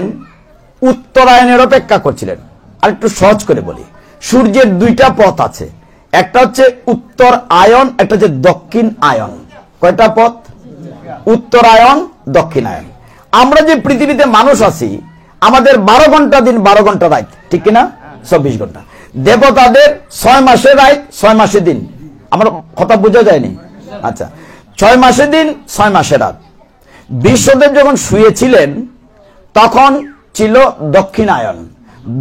উত্তরায়ণের অপেক্ষা করছিলেন। আর একটু সহজ করে বলি, সূর্যের 2টা পথ আছে, একটা হচ্ছে উত্তর আয়ন, একটা হচ্ছে দক্ষিণ আয়ন। কয়টা পথ? উত্তরায়ণ, দক্ষিণায়ন। আমরা যে পৃথিবীতে মানুষ আছি, আমাদের 12 ঘন্টা দিন, 12 ঘন্টা রাত, ঠিক কিনা? 24 ঘন্টা। দেবতাদের 6 মাসে রাত, 6 মাসে দিন। আমার কথা বোঝা যায়নি? আচ্ছা, 6 মাসে দিন, 6 মাসে রাত। বিশ্বদেব যখন শুয়েছিলেন তখন ছিল দক্ষিণায়ন,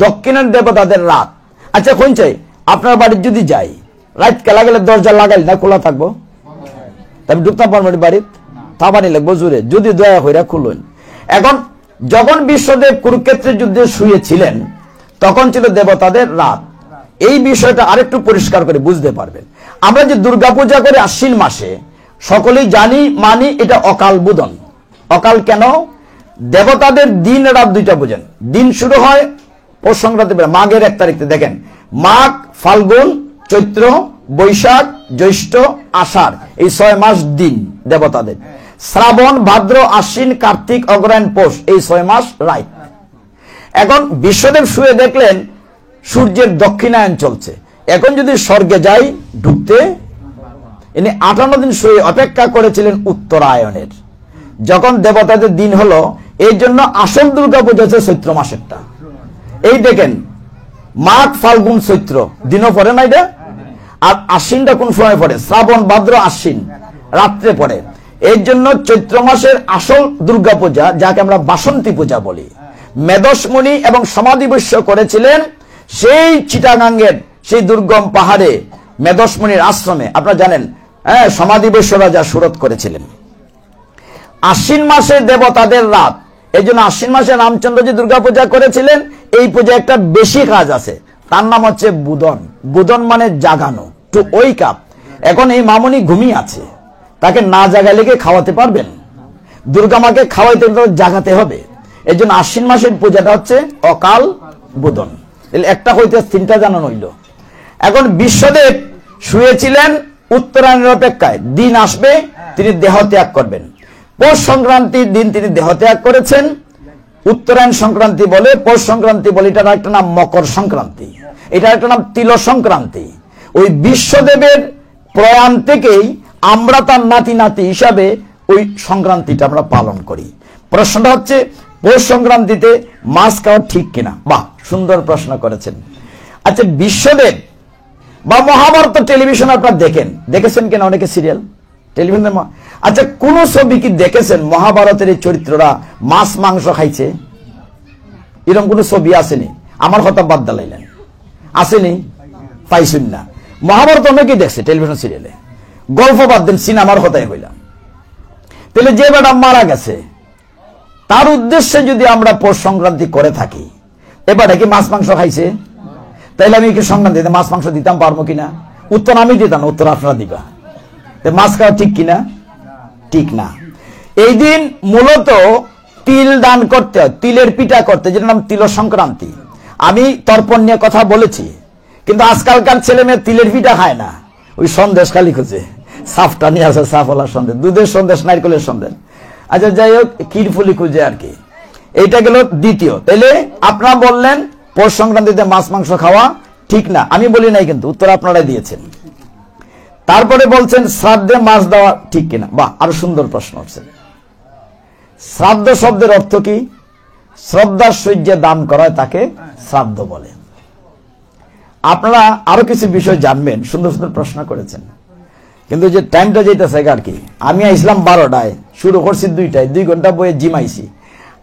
দক্ষিণের দেবতাদের রাত। আচ্ছা, কোন চাই আপনার বাড়ির যদি যাই, রাত কেলা গেলে দরজা লাগাই না খোলা থাকবো? তবে ঢুকতে পারবেন বাড়ির? থাবানি লাগবো জোরে, যদি দয়া হইরা খুলুন। এখন যখন বিশ্বদেব কুরুক্ষেত্রের যুদ্ধে শুয়েছিলেন তখন ছিল দেবতাদের রাত। এই বিষয়টা আরেকটু পরিষ্কার করে বুঝতে পারবেন। আমরা যে দুর্গা পূজা করি আশ্বিন মাসে, সকলেই জানি মানি এটা অকাল বোধন। অকাল কেন? দেবতাদের দিন রাত 2টা বোঝেন। দিন শুরু হয় পৌষ সংক্রান্তি, মাঘের 1 তারিখে। দেখেন, মাঘ, ফাল্গুন, চৈত্র, বৈশাখ, জ্যৈষ্ঠ, আষাঢ়, এই 6 মাস দিন দেবতাদের। শ্রাবণ, ভাদ্র, আশ্বিন, কার্তিক, অগ্রহায়ণ, পৌষ, এই 6 মাস রাত। এখন বিশ্বদেব শুয়ে দেখলেন সূর্যের দক্ষিণায়ন চলছে। এখন যদি স্বর্গে যাই, ঢুকতে ইনি 58 দিন শুয়ে অপেক্ষা করেছিলেন উত্তরায়ণের। যখন দেবতাদের দিন হলো, এই জন্য আসল দুর্গা পূজা হচ্ছে চৈত্র মাসেরটা। এই দেখেন, মাঘ, ফাল্গুন, চৈত্র দিনও পড়ে না এটা। আর আশ্বিনটা কোন সময় পড়ে? শ্রাবণ, ভাদ্র, আশ্বিন রাত্রে পড়ে। এই জন্য চৈত্র মাসের আসল দুর্গা পূজা, যাকে আমরা বাসন্তী পূজা বলি, মেদসমণি এবং সমাধিবৈশ্য করেছিলেন সেই চিটাগাঙ্গের সেই দুর্গম পাহাড়ে মেদসমণির আশ্রমে। আপনারা জানেন, হ্যাঁ, সমাধিবৈশ্যরা যা সুরত করেছিলেন। আশ্বিন মাসে দেবতাদের রাত, এই জন্য আশ্বিন মাসে রামচন্দ্রজি দুর্গা পূজা করেছিলেন। এই পূজা একটা বেশি কাজ আছে, তার নাম হচ্ছে বুদন। বুদন মানে জাগানো, টু ওয়েক আপ। এখন এই মামনি ঘুমিয়ে আছে, তাকে না জাগালে কি খাওয়াতে পারবেন? দুর্গা মাকে খাওয়াইতে জাগাতে হবে। এই জন্য আশ্বিন মাসের পূজাটা হচ্ছে অকাল বোধন। একটা হইতে তিনটা জানানো হইল। এখন বিশ্বদেব শুয়েছিলেন উত্তরায়ণের অপেক্ষায়, দিন আসবে তিনি দেহ ত্যাগ করবেন। পৌষ সংক্রান্তির দিন তিনি দেহ ত্যাগ করেছেন। উত্তরায়ণ সংক্রান্তি বলে, পৌষ সংক্রান্তি বলে, এটার একটা নাম মকর সংক্রান্তি, এটার একটা নাম তিল সংক্রান্তি। ওই বিশ্বদেবের প্রয়াণ থেকেই আমরা তার নাতি নাতি হিসাবে ওই সংক্রান্তিটা আমরা পালন করি। প্রশ্নটা হচ্ছে পৌষ সংক্রান্তিতে মাছ খাওয়া ঠিক কিনা? বাহ, সুন্দর প্রশ্ন করেছেন। আচ্ছা, বিশ্বদেব বা মহাভারত টেলিভিশন আপনারা দেখেছেন কিনা? অনেকে সিরিয়াল টেলিভিশনের। আচ্ছা, কোন ছবি কি দেখেছেন মহাভারতের এই চরিত্ররা মাছ মাংস খাইছে? এরকম কোন ছবি আসেনি? আমার কথা বাদ দালাইলেন, আসেনি? পাইছেন না? মহাভারত অনেকেই দেখছে টেলিভিশন সিরিয়ালে, গল্প বাদ দেন, সিনেমার কথাই হইলাম। তাহলে যে বেটা মারা গেছে তার উদ্দেশ্যে যদি আমরা পৌষ সংক্রান্তি করে থাকি, এবারে কি মাছ মাংস খাইছে? তাইলে আমি কি সংক্রান্তিতে মাছ মাংস দিতাম পারবো কিনা? উত্তর আমি দিতাম, উত্তর আপনারা দিবা। মাছ খাওয়া ঠিক কিনা? ঠিক না। এই দিন মূলত তিল দান করতে হয়, তিলের পিঠা করতে, যেটার নাম তিল সংক্রান্তি। আমি তর্পণ নিয়ে কথা বলেছি, কিন্তু আজকালকার ছেলে মেয়ে তিলের পিঠা খায় না, ওই সন্দেশ খালি খুঁজে, সাফটা নিয়ে আসে, সাফওয়ালা সন্দেশ, দুধের সন্দেশ, নারকেলের সন্দেশ। আচ্ছা, যাই হোক, ক্ষীরফুলি খুঁজে আর কি। এইটা গেল দ্বিতীয়। তাইলে আপনারা বললেন পৌষ সংক্রান্তিতে মাছ মাংস খাওয়া ঠিক না, আমি বলি নাই, কিন্তু উত্তর আপনারা দিয়েছেন। তারপরে বলছেন শ্রাদ্ধে মাছ দেওয়া ঠিক কিনা? বাহ, আরো সুন্দর প্রশ্ন হচ্ছে। শ্রাদ্ধ শব্দের অর্থ কি? শ্রদ্ধার সহিত যে দান করা হয় তাকে শ্রাদ্ধ বলে। আপনারা আরো কিছু বিষয় জানবেন, সুন্দর সুন্দর প্রশ্ন করেছেন, কিন্তু যে টাইমটা যেতেছে আর কি। আমি আসলাম 12টায়, শুরু করছি 2টায়, 2 ঘন্টা বইয়ে জিমাইছি।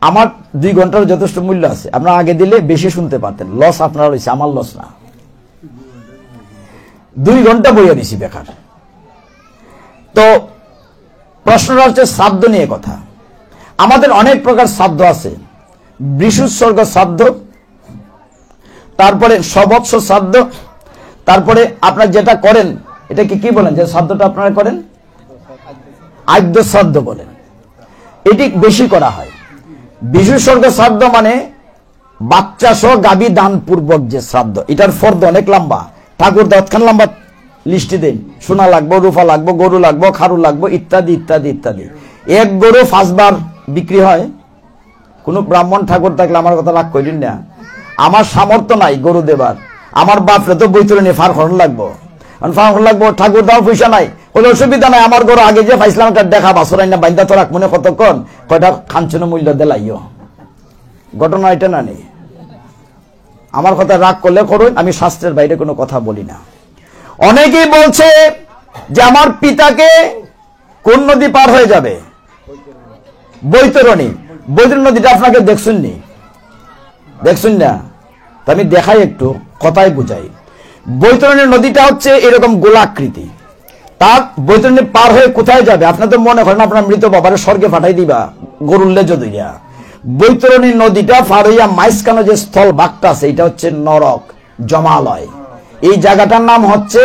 আমার 2 ঘন্টার যথেষ্ট মূল্য আছে, আপনারা আগে দিলে বেশি শুনতে পারতেন। লস আপনার হয়েছে, আমার লস না। 2 ঘন্টা বইয়ে দিছি বেকার। তো প্রশ্নটা হচ্ছে শ্রাদ্ধ নিয়ে কথা। আমাদের অনেক প্রকার শ্রাদ্ধ আছে, বৃষুৎসর্গ শ্রাদ্ধ, তারপরে সবৎস শ্রাদ্ধ, তারপরে আপনার যেটা করেন এটাকে কি বলেন, যে শ্রাদ্ধটা আপনারা করেন আদ্য শ্রাদ্ধ বলেন, এটি বেশি করা হয়। বৃষুৎসর্গ শ্রাদ্ধ মানে বাচ্চা সহ গাভী দান পূর্বক যে শ্রাদ্ধ, এটার ফর্দ অনেক লম্বা। ঠাকুর দতখান লম্বা লিস্টি দেন, সোনা লাগবো, রূপা লাগবো, গরু লাগবো, খারু লাগবো, ইত্যাদি ইত্যাদি ইত্যাদি। এক গরু 5 বার বিক্রি হয়। কোন ব্রাহ্মণ ঠাকুর থাকলে আমার কথা রাগ করিলেন না, আমার সামর্থ্য নাই গরু দেবার, আমার বাপরে তো বৈতরণী ফার খরণ লাগবো, ঠাকুর দাও পয়সা নাই, কোনো অসুবিধা নাই, আমার গরু আগে যে পাইছিলাম একটা দেখা বাসরাই না বাইন্দা তো রাখ মনে কতক্ষণ, কয়টা খাঞ্চন মূল্য দেলাইও। ঘটনা এটা না নেই, আমার কথা রাগ করলে করুন, আমি শাস্ত্রের বাইরে কোনো কথা বলি না। অনেকেই বলছে যে আমার পিতাকে কোন নদী পার হয়ে যাবে? বৈতরণী। বৈতরণী নদীটা আপনাকে দেখছেন নি? দেখছেন না? তা আমি দেখাই, একটু কথাই বুঝাই। বৈতরণী নদীটা হচ্ছে এরকম গোলাকৃতি। তার বৈতরণী পার হয়ে কোথায় যাবে? আপনার তো মনে করেন আপনার মৃত বাবারে স্বর্গে পাঠাই দিবা গরুর লেজ দইয়া। বৈতরণী নদীটা পার হইয়া মাইসকানো যে স্থল ভাগটা আছে, এটা হচ্ছে নরক, জমালয়। এই জায়গাটার নাম হচ্ছে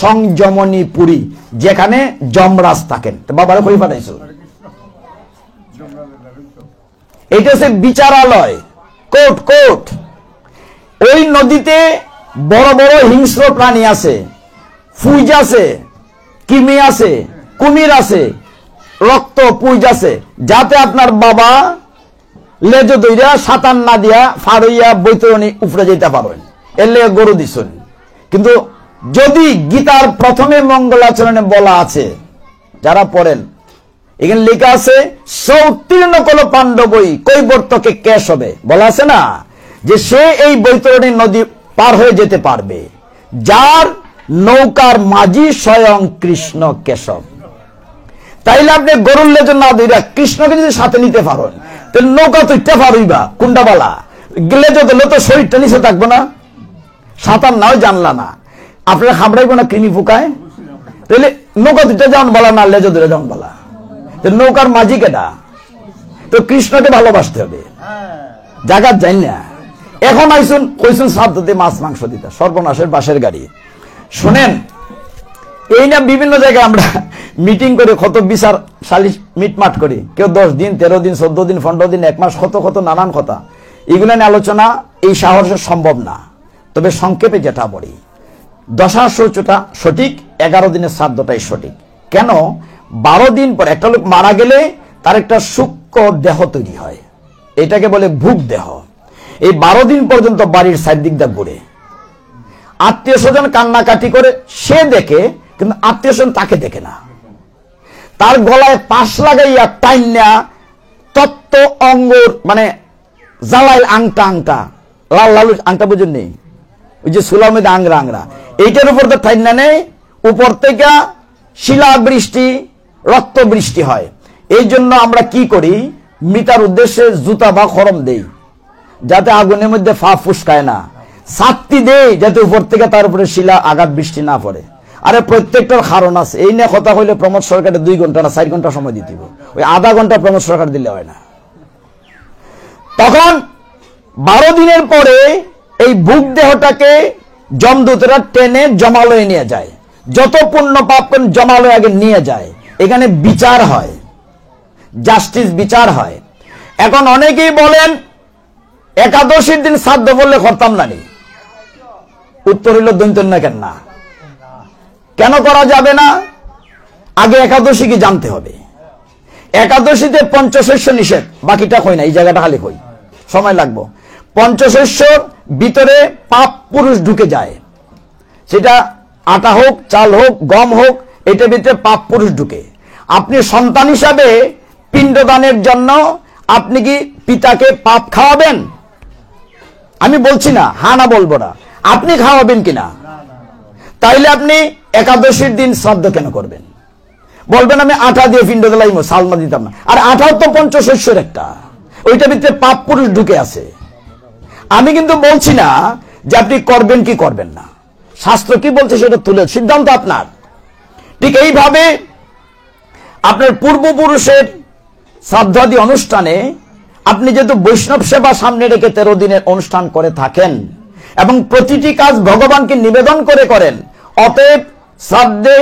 সংযমনীপুরী, যেখানে যমরাজ থাকেন। বাবারে কই পাঠাইছো? এইটা হচ্ছে বিচারালয়, কোর্ট। কোর্ট। ওই নদীতে বড় বড় হিংস্র প্রাণী আছে, ফুইজ আছে, কিমি আছে, কুমির আছে, রক্ত পুইজ আছে, যাতে আপনার বাবা লেজ দইরা সাতান না দিয়া ফাড়ইয়া বৈতরণী উপরে যেতে পারেন, এলে গরু দিছেন। কিন্তু যদি গীতার প্রথমে মঙ্গলাচরণে বলা আছে, যারা পড়েন, এখানে লেখা আছে সৌতীর্ণ কোন পাণ্ডবই কৈবর্তকে কেশ হবে, বলা আছে না, যে সে এই বৈতরণী নদী পার হয়ে যেতে পারবে যার নৌকার মাঝি স্বয়ং কৃষ্ণ কেশব। তাইলে আপনি গরুর লেজ না দিরা কৃষ্ণকে যদি সাথে নিতে পারেন, তাহলে নৌকা তো ইটা পারইবা কোনটা বালা, লেজ দিলে তো শরীরটা নিচে থাকবো না, সাঁতার নাও জানলা না, আপনারা খাবড়াইবো না কৃমি ফুকায়, তাহলে নৌকা দুইটা যেমন বলা না, লেজ দুটা যেমন বলা। নৌকার মাঝি কেটা? তো কৃষ্ণকে ভালোবাসতে হবে, জাগাত যাই না। এখন আইসুন কইসুন শ্রাদ্ধতে মাছ মাংস দিতে, সর্বনাশের বাসের গাড়ি। শোনেন, এই না বিভিন্ন জায়গায় আমরা মিটিং করে কত বিচার সালিশ মিটমাট করি, কেউ 10 দিন 13 দিন 14 দিন 15 দিন 1 মাস, কত কত নানান কথা। এগুলো নিয়ে আলোচনা এই সাহসে সম্ভব না। তবে সংক্ষেপে যেটা বলি, দশাসূচটা সঠিক, 11 দিনের শ্রাদ্ধটাই সঠিক। কেন? 12 দিন পর একটা লোক মারা গেলে তার একটা সূক্ষ্ম দেহ তৈরি হয়, এটাকে বলে ভূক দেহ। এই 12 দিন পর্যন্ত বাড়ির চারদিক দিয়ে ঘুরে, আত্মীয় স্বজন কান্নাকাটি করে সে দেখে, কিন্তু আত্মীয় স্বজন তাকে দেখে না। তার গলায় পাশ লাগাইয়া টাইনা তত্ত্ব অঙ্গুর মানে জ্বালায় আংটা আংটা, লাল লাল আংটা বুঝুন নেই, ওই যে সুলার মধ্যে আংরা আংরা, এইটার উপর তো টাইনা নেই, উপর থেকে শিলা বৃষ্টি রক্ত বৃষ্টি হয়। এই জন্য আমরা কি করি, মৃতার উদ্দেশ্যে জুতা বা খরম দেই, যাতে আগুনের মধ্যে ফা ফুসকায় না, ছাত্তি দেই যাতে উপর থেকে তার উপরে শিলা আঘাত বৃষ্টি না পড়ে। আরে প্রত্যেকটার কারণ আছে, এই নিয়ে কথা হইলে প্রমোদ সরকারের 2 ঘন্টা না 4 ঘন্টা সময় দিতে হবে, ওই আধা ঘন্টা প্রমোদ সরকার দিলে হয় না। তখন 12 দিনের পরে এই ভূক দেহটাকে যমদূতরা টেনে জমালয়ে নিয়ে যায়, যত পুণ্য পাপ জমালয়ে আগে নিয়ে যায়, এখানে বিচার হয়, জাস্টিস বিচার হয়। এখন অনেকেই বলেন একাদশীর দিন শ্রাদ্ধ বললে করতাম না নি, উত্তর হইল দৈন্তন্য না, কেন না, কেন করা যাবে না? আগে একাদশী কি জানতে হবে। একাদশীতে পঞ্চশস্য নিষেধ, বাকিটা কই না, এই জায়গাটা খালি কই, সময় লাগবো। পঞ্চশস্যর ভিতরে পাপ পুরুষ ঢুকে যায়, সেটা আটা হোক, চাল হোক, গম হোক, এটার ভিতরে পাপ পুরুষ ঢুকে। আপনি সন্তান হিসাবে পিণ্ডদানের জন্য আপনি কি পিতাকে পাপ খাওয়াবেন? আমি বলছি না, হ্যাঁ না বলবো না, আপনি খাওয়াবেন কিনা? তাইলে আপনি একাদশীর দিন শ্রাদ্ধ কেন করবেন? বলবেন আমি আটা দিয়ে পিণ্ড দিলাম, সালমা দিতাম না। আর আটাও তো পঞ্চশস্যের একটা, ওইটার ভিতরে পাপ পুরুষ ঢুকে আছে। আমি কিন্তু বলছি না যে আপনি করবেন কি করবেন না, শাস্ত্র কি বলছে সেটা তুলে, সিদ্ধান্ত আপনার। ঠিক এইভাবে আপনার পূর্বপুরুষের শ্রাদ্ধাদি অনুষ্ঠানে আপনি যেহেতু বৈষ্ণব সেবা সামনে রেখে 13 দিনের অনুষ্ঠান করে থাকেন এবং প্রতিটি কাজ ভগবানকে নিবেদন করে করেন, অতএব শ্রাদ্ধে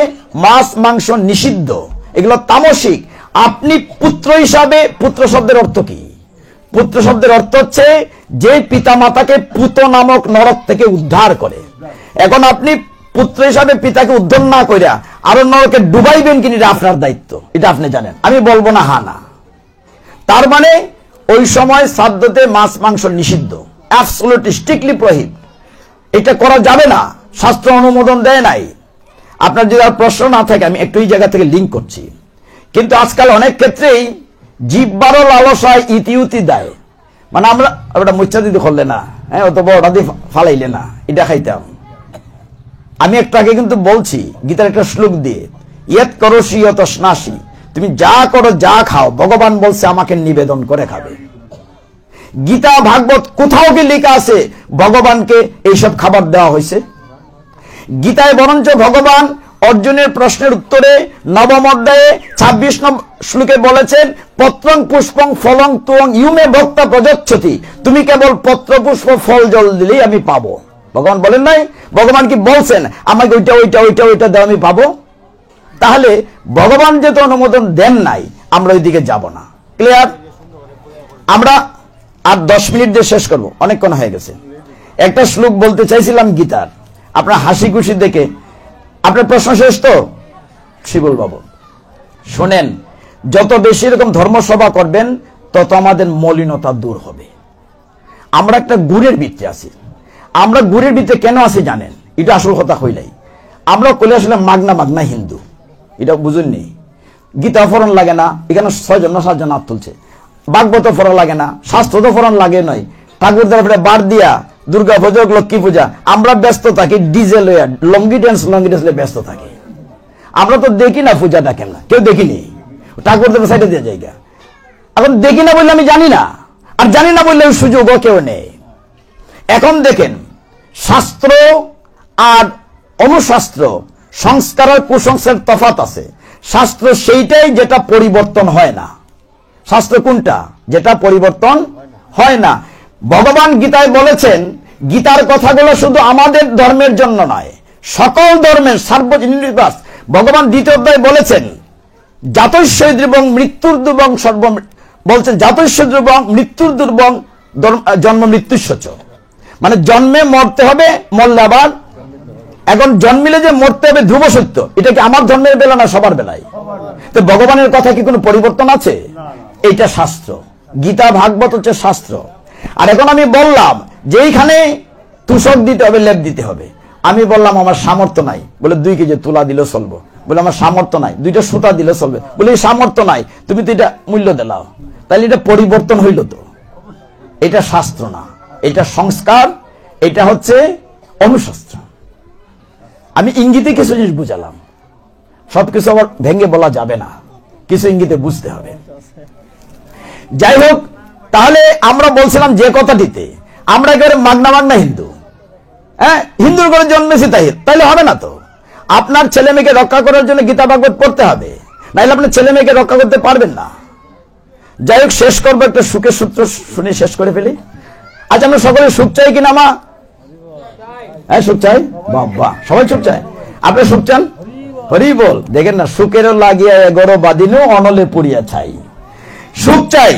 মাছ মাংস নিষিদ্ধ, এগুলো তামসিক। আপনি পুত্র হিসাবে, পুত্র শব্দের অর্থ কি? পুত্র শব্দের অর্থ হচ্ছে যে পিতা মাতাকে পুত নামক নরক থেকে উদ্ধার করে। এখন আপনি পুত্র হিসাবে পিতাকে উদ্ধার না কইরা আরো নরকে ডুবাইবেন কিনা, এটা আপনার দায়িত্ব, এটা আপনি জানেন। আমি বলবো না হা না। তার মানে ওই সময় শ্রাদ্ধতে মাছ মাংস নিষিদ্ধ, অ্যাবসলিউটলি স্ট্রিক্টলি প্রহিবিট। এটা করা যাবে না, শাস্ত্র অনুমোদন দেয় নাই। আপনার যদি আর প্রশ্ন না থাকে আমি একটু এই জায়গা থেকে লিঙ্ক করছি। কিন্তু আজকাল অনেক ক্ষেত্রেই জিহ্বার লালসায় ইতিউতি দেয়, মানে আমরা ওটা মুচ্ছা দিতে করলে না, হ্যাঁ অত বড়টা দিয়ে ফালাইলে না, এটা খাইতাম। আমি একটু আগে কিন্তু বলছি গীতার একটা শ্লোক দিয়ে, ইয়ত করোষি ইয়ত স্নাসি, তুমি যা করো যা খাও ভগবান বলছে আমাকে নিবেদন করে খাবে। গীতা ভাগবত কোথাও কি লেখা আছে ভগবানকে এইসব খাবার দেওয়া হয়েছে? গীতায় বরঞ্চ ভগবান অর্জুনের প্রশ্নের উত্তরে 9ম অধ্যায়ে 26 নম্বর শ্লোকে বলেছেন, পত্রং পুষ্পং ফলং তুং ইউমে ভক্তা প্রযচ্ছতি, তুমি কেবল পত্র পুষ্প ফল জল দিলেই আমি পাবো। ভগবান বলেন নাই? ভগবান কি বলছেন আমাকে ওইটা ওইটা ওইটা ওইটা দাও আমি পাবো? তাহলে ভগবান যেহেতু অনুমোদন দেন নাই, আমরা ওই দিকে যাব না। ক্লিয়ার? আমরা আর 10 মিনিট দিয়ে শেষ করবো, অনেকক্ষণ হয়ে গেছে। একটা শ্লোক বলতে চাইছিলাম গীতার, আপনার হাসি খুশি দেখে আপনার প্রশ্ন শেষ তো? শিবুল বাবু শোনেন, যত বেশি এরকম ধর্মসভা করবেন তত আমাদের মলিনতা দূর হবে। আমরা একটা গুড়ের ভিত্তি আছি। আমরা গুড়ের ভিত্তি কেন আছি জানেন? এটা আসল কথা হইলাই, আমরা কইলে আসলে মাগনা মাগনা হিন্দু, এটা বুঝুননি। গীতা ফরণ লাগে না, এখানে 6 জন না 7 জন হাত তুলছে। ভাগবত ফরণ লাগে না, শাস্ত্র তো ফরণ লাগে নয়। ঠাকুর দ্বারা বার দিয়া দুর্গা পূজা লক্ষ্মী পূজা আমরা ব্যস্ত থাকি, ডিজেল লঙ্গি ড্যান্স ব্যস্ত থাকি। আমরা তো দেখি না পূজাটা কেমন, কেউ দেখিনি, ঠাকুর দ্বারা সাইডে দিয়ে জায়গা। এখন দেখি না বললে আমি জানি না, আর জানি না বললে সুযোগও কেউ নেই। এখন দেখেন, শাস্ত্র আর অনুশাস্ত্র, সংস্কার আর কুসংস্কারের তফাৎ আছে। শাস্ত্র সেইটাই যেটা পরিবর্তন হয় না। শাস্ত্র কোনটা? যেটা পরিবর্তন হয় না। ভগবান গীতায় বলেছেন, গীতার কথাগুলো শুধু আমাদের ধর্মের জন্য নয়, সকল ধর্মের সার্বজনীন। ভগবান দ্বিতীয় অধ্যায়ে বলেছেন, জাতস্য দ্রুবং মৃত্যুর দুর্বং সর্ব, বলছেন জাতস্য দ্রুবং মৃত্যুর দুর্বং জন্ম মৃত্যুস্বচ, মানে জন্মে মরতে হবে, মরলে আবার, এখন জন্মিলে যে মরতে হবে ধ্রুব সত্য। এটা কি আমার ধর্মের বেলা না সবার বেলায়? তো ভগবানের কথা কি কোনো পরিবর্তন আছে? এইটা শাস্ত্র, গীতা ভাগবত হচ্ছে শাস্ত্র। আর এখন আমি বললাম যে এইখানে তুষক দিতে হবে, লেপ দিতে হবে। আমি বললাম আমার সামর্থ্য নাই, বলে 2 কেজি তুলা দিলে চলবো। বলে আমার সামর্থ্য নাই, 2টা সুতা দিলে চলবে। বলে এই সামর্থ্য নাই, তুমি তো এটা মূল্য দিলাও, তাহলে এটা পরিবর্তন হইল তো? এটা শাস্ত্র না, এটা সংস্কার, এটা হচ্ছে অনুশাস্ত্র। আমি ইঙ্গিতে কিছু জিনিস বুঝালাম, সবকিছু আবার ভেঙে বলা যাবে না, কিছু ইঙ্গিতে বুঝতে হবে। যাই হোক, তাহলে আমরা বলছিলাম যে কথাটিতে আমরা একেবারে মাগনা মাগনা হিন্দু, হ্যাঁ, হিন্দুর ঘরে জন্মেছি তাইলে হবে না তো। আপনার ছেলে মেয়েকে রক্ষা করার জন্য গীতা ভাগবত পড়তে হবে, নাইলে আপনার ছেলে মেয়েকে রক্ষা করতে পারবেন না। যাই হোক, শেষ করবো একটা সুখের সূত্র শুনে শেষ করে ফেলি। আজ আমরা সকলে সুখ চাই কিনা মা? হ্যাঁ, সুখ চাই। বাবা, সবাই সুখ চায়। আপনি সুখ চান? হরি বল। দেখেন না, সুখেরও লাগিয়া এগরো বাদিনও অনলে পুড়িয়া ছাই। সুখ চাই,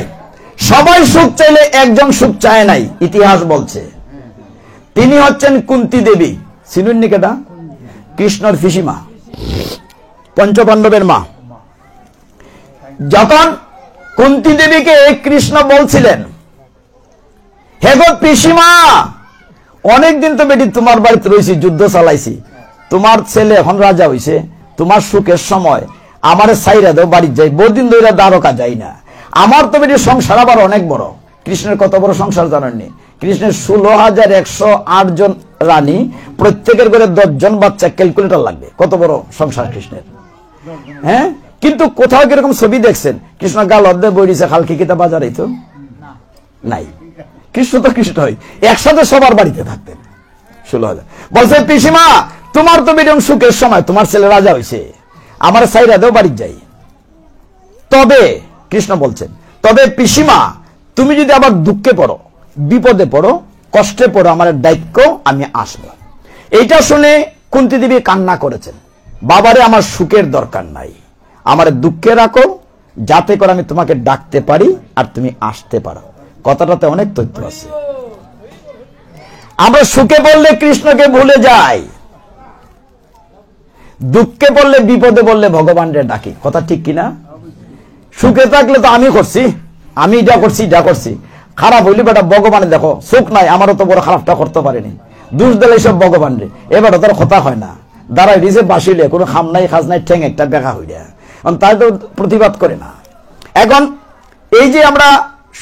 সবাই সুখ চাইলে একজন সুখ চায় নাই, ইতিহাস বলছে। তিনি হচ্ছেন কুন্তী দেবী। চিনুননি কেটা? কৃষ্ণর পিসিমা, পঞ্চপাণ্ডবের মা। যখন কুন্তী দেবীকে কৃষ্ণ বলছিলেন, হে গো পিসিমা, অনেকদিন তো বেটি তোমার বাড়িতে রয়েছি, যুদ্ধ চালাইছি, তোমার ছেলে এখন রাজা হইছে, তোমার সুখের সময় আমারে সাইরা দাও, বাড়ি যাই, বহুদিন ধরে দ্বারকা যাই না। আমার তো বেটি সংসার আবার অনেক বড়। কৃষ্ণের কত বড় সংসার জানেননি? কৃষ্ণের 16,108 জন রানী, প্রত্যেকের করে 10 জন বাচ্চা, ক্যালকুলেটর লাগবে। কত বড় সংসার কৃষ্ণের, হ্যাঁ। কিন্তু কোথাও কিরকম ছবি দেখছেন? কৃষ্ণ গাল অর্ধে বইছে, খালকি কিতা বাজারে তো নাই। কৃষ্ণ তো কৃষ্ণ হয়, একসাথে সবার বাড়িতে থাকতেন। 16,000 বলছে, পিসিমা তোমার তো বেরম সুখের সময়, তোমার ছেলে রাজা হয়েছে, আমার সাইরা দেও, বাড়ি যাই। তবে কৃষ্ণ বলছেন, তবে পিসিমা তুমি যদি আবার দুঃখে পড়ো, বিপদে পড়ো, কষ্টে পড়ো, আমার দায়িত্ব, আমি আসবো। এইটা শুনে কুন্তী দেবী কান্না করেছেন, বাবারে আমার সুখের দরকার নাই, আমার দুঃখে রাখো, যাতে করে আমি তোমাকে ডাকতে পারি আর তুমি আসতে পারো। কথাটাতে অনেক তথ্য আছে। আমরা সুখে পড়লে কৃষ্ণকে ভুলে যাই, দুঃখে পড়লে, বিপদে পড়লে ভগবানকে ডাকি। কথা ঠিক কিনা? সুখে থাকলে তো আমি করছি, আমি এটা করছি, এটা করছি, খারাপ হইলে বেটা ভগবানে দেখো সুখ নাই, আমারও তো বড় খারাপটা করতে পারেনি, দোষ দিলে সব ভগবান রে। এবার তার কথা হয় না, দাঁড়াই দিছে বাসিলে, কোনো খাম নাই, খাজ নাই, ঠেং একটা বেকা হইয়া, তাই তো প্রতিবাদ করে না। এখন এই যে আমরা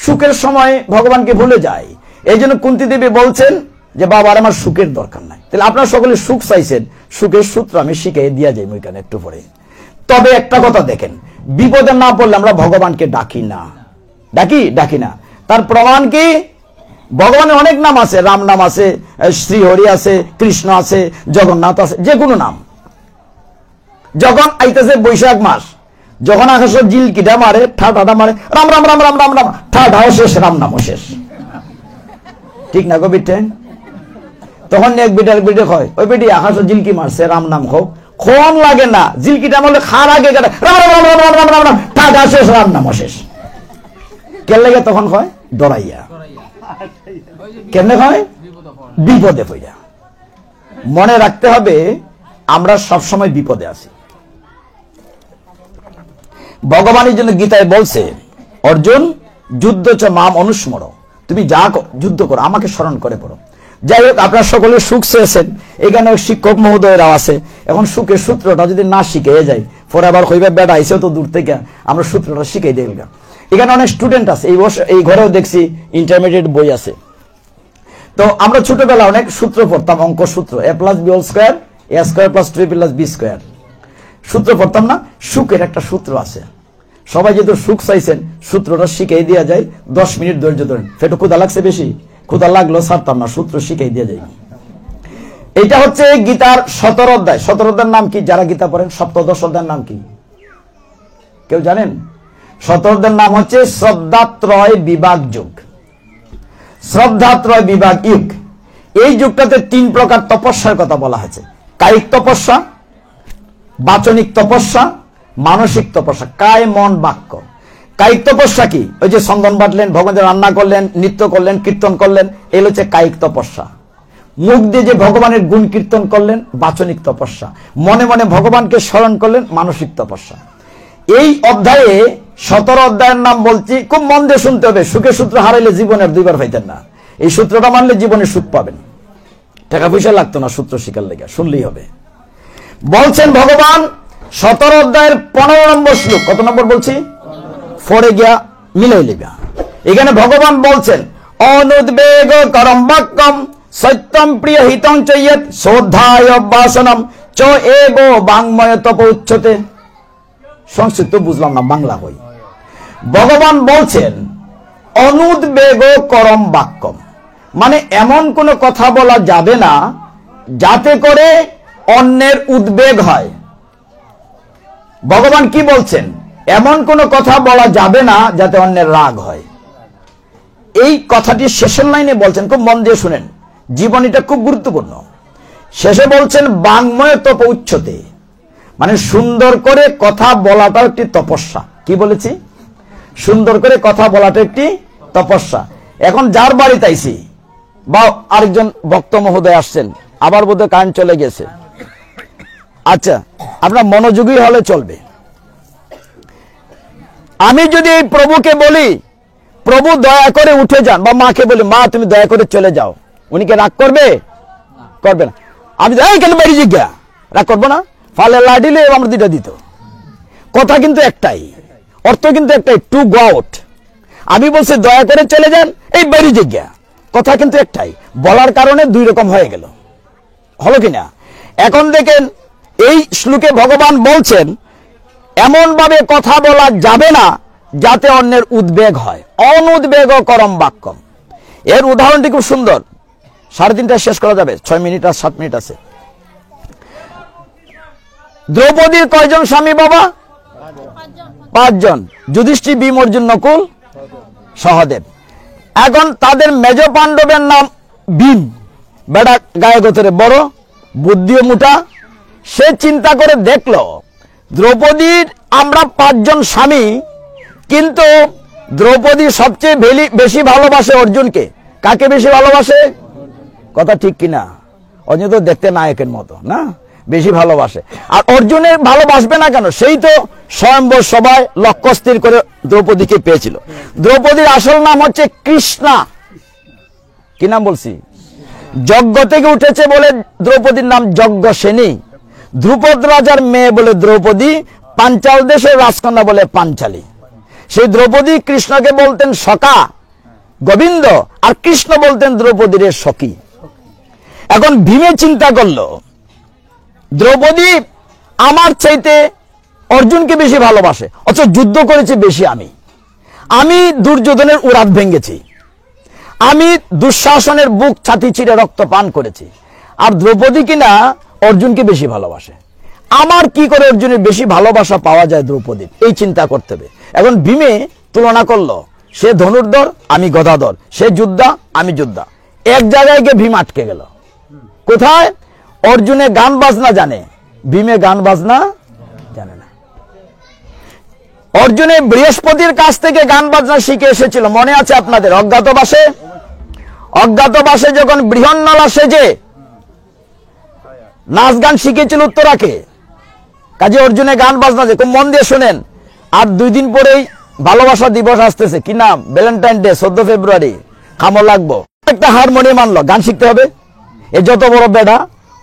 সুখের সময় ভগবানকে ভুলে যাই, এই জন্য কুন্তী দেবী বলছেন যে বাবার আমার সুখের দরকার নাই। তাহলে আপনারা সকলে সুখ চাইছেন, সুখের সূত্র আমি শিখিয়ে দিয়া যাই ওইখানে একটু পরে। তবে একটা কথা দেখেন, বিপদে না পড়লে আমরা ভগবানকে ডাকি না, ডাকি না। তার প্রমাণ কি? ভগবানের অনেক নাম আছে, রাম নাম আছে, শ্রীহরি আছে, কৃষ্ণ আছে, জগন্নাথ আছে, যে কোনো নাম। যখন আইতেছে বৈশাখ মাস, যখন আকাশের জিলকিটা মারে, ঠাটা মারে, রাম রাম রাম রাম রাম রাম, ঠাটাও শেষ, রাম নামও শেষ, ঠিক না গো বিটে? তখন এক বিটার বিটে কয়, ওই বেটি আকাশের জিলকি মারছে, রাম নাম হোক, খন লাগে না, জিলকিটা মারলে খার আগে কাটে, রাম রাম রাম রাম রাম রাম রাম, ঠাটা শেষ, রাম নামও শেষ। কেন লাগে তখন কয়? ডরাইয়া। কেমনে হয়? বিপদে পড়িয়া। মনে রাখতে হবে আমরা সবসময় বিপদে আছি। ভগবানের জন্য গীতায় বলছে, অর্জুন যুদ্ধ চ মাম অনুস্মর, তুমি যা যুদ্ধ করো আমাকে স্মরণ করে পড়ো। যাই হোক, আপনারা সকলে সুখ চেয়েছেন, এখানে শিক্ষক মহোদয়রাও আছে। এখন সুখের সূত্রটা যদি না শিখে যায়, পরে আবার কইবে বেটা আইসে তো দূর থেকে, আমরা সূত্রটা শিখাই দিই। এখানে অনেক স্টুডেন্ট আছে, এই বছর এই ঘরেও দেখছি ইন্টারমিডিয়েট বই আছে। তো আমরা ছোটবেলা অনেক সূত্র পড়তাম, অঙ্ক সূত্র, a + b² a² + 3b + b², সূত্র পড়তাম না? সুখের একটা সূত্র আছে। সবাই যেহেতু সুখ চাইছেন, সূত্রটা শিখাই দেওয়া যায়। 10 মিনিট ধৈর্য ধরেন, পেটে ক্ষুধা লাগছে বেশি, ক্ষুধা লাগলো ছাড়তাম না, সূত্র শিখাই দেওয়া যায়। এটা হচ্ছে গীতার 17 অধ্যায়। 17 অধ্যায়ের নাম কি? যারা গীতা পড়েন, সপ্তদশ অধ্যায়ের নাম কি কেউ জানেন? শতরোধ্যায়ের নাম হচ্ছে শ্রদ্ধাত্রয় বিভাগ যুগ। শ্রদ্ধাত্রয় বিভাগ যুগ, এই যুগটাতে 3 প্রকার তপস্যার কথা বলা হয়েছে। কায়িক তপস্যা, বাচনিক তপস্যা, মানসিক তপস্যা। কায় মন বাক্য। কায়িক তপস্যা কি? ওই যে চন্দন বাটলেন, ভগবানের রান্না করলেন, নৃত্য করলেন, কীর্তন করলেন, এগুলো হচ্ছে কায়িক তপস্যা। মুখ দিয়ে যে ভগবানের গুণ কীর্তন করলেন, বাচনিক তপস্যা। মনে মনে ভগবানকে স্মরণ করলেন, মানসিক তপস্যা। এই অধ্যায়ে 17 অধ্যায়ের নাম বলছি, খুব মন দিয়ে শুনতে হবে। সুখে সূত্র হারাইলে জীবনের 2বার পাইতেন না। এই সূত্রটা মানলে জীবনে সুখ পাবেন, টাকা পয়সা লাগতো না সূত্র শিকার লেগে, শুনলেই হবে। বলছেন ভগবান 17 অধ্যায়ের 15 নম্বর শ্লোক। কত নম্বর বলছি? ফরে গিয়া মিলাই লিবা। এখানে ভগবান বলছেন অনুদ্বেগ করম বাক্যম সত্যম প্রিয় হিতং চৈয়ত শ্রদ্ধায় বাসনম চ এব বাংময় তপ উচ্চতে। সংস্কৃত বুঝলাম না, বাংলা হই। ভগবান বলছেন অনুদ্বেগ করম বাক্যম, মানে এমন কোন কথা বলা যাবে না যাতে করে অন্যের উদ্বেগ হয়। ভগবান কি বলছেন? এমন কোন কথা বলা যাবে না যাতে অন্যের রাগ হয়। এই কথাটি শেষের লাইনে বলছেন, খুব মন দিয়ে শুনেন, জীবনীটা খুব গুরুত্বপূর্ণ। শেষে বলছেন বাংময় তপ উচ্চতে, মানে সুন্দর করে কথা বলাটা একটি তপস্যা। কি বলেছি? সুন্দর করে কথা বলাটা একটি তপস্যা। এখন যার বাড়িতে আইছি, বা আরেকজন ভক্ত মহোদয় আসছেন, আবার বোধহয় কারেন্ট চলে গেছে। আচ্ছা, আপনার মনোযোগী হলে চলবে। আমি যদি এই প্রভুকে বলি প্রভু দয়া করে উঠে যান, বা মাকে বলি মা তুমি দয়া করে চলে যাও, উনি কি রাগ করবে? করবে না। আমি কেন বাড়ি জিজ্ঞা রাগ করবো না? ফালে লাডিলে আমরা 2টা দিত। কথা কিন্তু একটাই, অর্থ কিন্তু একটাই, টু গো আউট। আমি বলছি দয়া করে চলে যান, এই বাড়ি জিজ্ঞা, কথা কিন্তু একটাই। বলার কারণে 2 রকম হয়ে গেল, হলো কিনা? এখন দেখেন এই শ্লোকে ভগবান বলছেন এমন ভাবে কথা বলা যাবে না যাতে অন্যের উদ্বেগ হয়। অনুদ্বেগ করম বাক্যম। এর উদাহরণটি খুব সুন্দর, 3:30টায় শেষ করা যাবে, 6 মিনিট আর 7 মিনিট আছে। দ্রৌপদীর কয়জন স্বামী বাবা? 5 জন। যুধিষ্ঠির, ভীম, অর্জুন, নকুল, সহদেব। এখন তাদের মেজ পাণ্ডবের নাম ভীম, বেড়া গায়ে গোতরে বড়, বুদ্ধিও মোটা। সে চিন্তা করে দেখলো দ্রৌপদীর আমরা 5 জন স্বামী, কিন্তু দ্রৌপদী সবচেয়ে বেশি ভালোবাসে অর্জুনকে। কাকে বেশি ভালোবাসে? কথা ঠিক কিনা? অর্জুন তো দেখতে নায়কের মতো না, বেশি ভালোবাসে। আর অর্জুনের ভালোবাসবে না কেন? সেই তো স্বয়ম্বর সভায় লক্ষ্য স্থির করে দ্রৌপদীকে পেয়েছিল। দ্রৌপদীর আসল নাম হচ্ছে কৃষ্ণা। কি নাম বলছি? যজ্ঞ থেকে উঠেছে বলে দ্রৌপদীর নাম যজ্ঞসেনী। ধ্রুপদ রাজার মেয়ে বলে দ্রৌপদী, পাঞ্চাল দেশের রাজকন্যা বলে পাঞ্চালী। সেই দ্রৌপদী কৃষ্ণকে বলতেন সখা গোবিন্দ, আর কৃষ্ণ বলতেন দ্রৌপদীর সখী। এখন ভীমে চিন্তা করলো দ্রৌপদী আমার চাইতে অর্জুনকে বেশি ভালোবাসে, অথচ যুদ্ধ করেছে বেশি আমি দুর্যোধনের উরাত ভেঙেছি, আমি দুঃশাসনের বুক ছাতি ছিঁড়ে রক্ত পান করেছি, আর দ্রৌপদী কিনা অর্জুনকে বেশি ভালোবাসে। আমার কি করে অর্জুনের বেশি ভালোবাসা পাওয়া যায় দ্রৌপদীর, এই চিন্তা করতে হবে। এখন ভীমে তুলনা করলো, সে ধনুর্ধর আমি গদাধর, সে যোদ্ধা আমি যোদ্ধা। এক জায়গায় গিয়ে ভীম আটকে গেল। কোথায়? অর্জুনে গান বাজনা জানে, ভীমে গান বাজনা জানে না। অর্জুনে বৃহস্পতির কাছ থেকে গান বাজনা শিখে এসেছিল, মনে আছে আপনাদের? অজ্ঞাতবাসে যখন বৃহন্নলা সেজে নাচ গান শিখেছিল উত্তরাকে, কাজে অর্জুনে গান বাজনা যে। খুব মন দিয়ে শোনেন, আর 2 দিন পরেই ভালোবাসা দিবস আসতেছে। কি নাম? ভ্যালেন্টাইন ডে, 14 ফেব্রুয়ারি। খামো লাগবো, একটা হারমোনিয়াম আনলো, গান শিখতে হবে। এ যত বড় বেড়া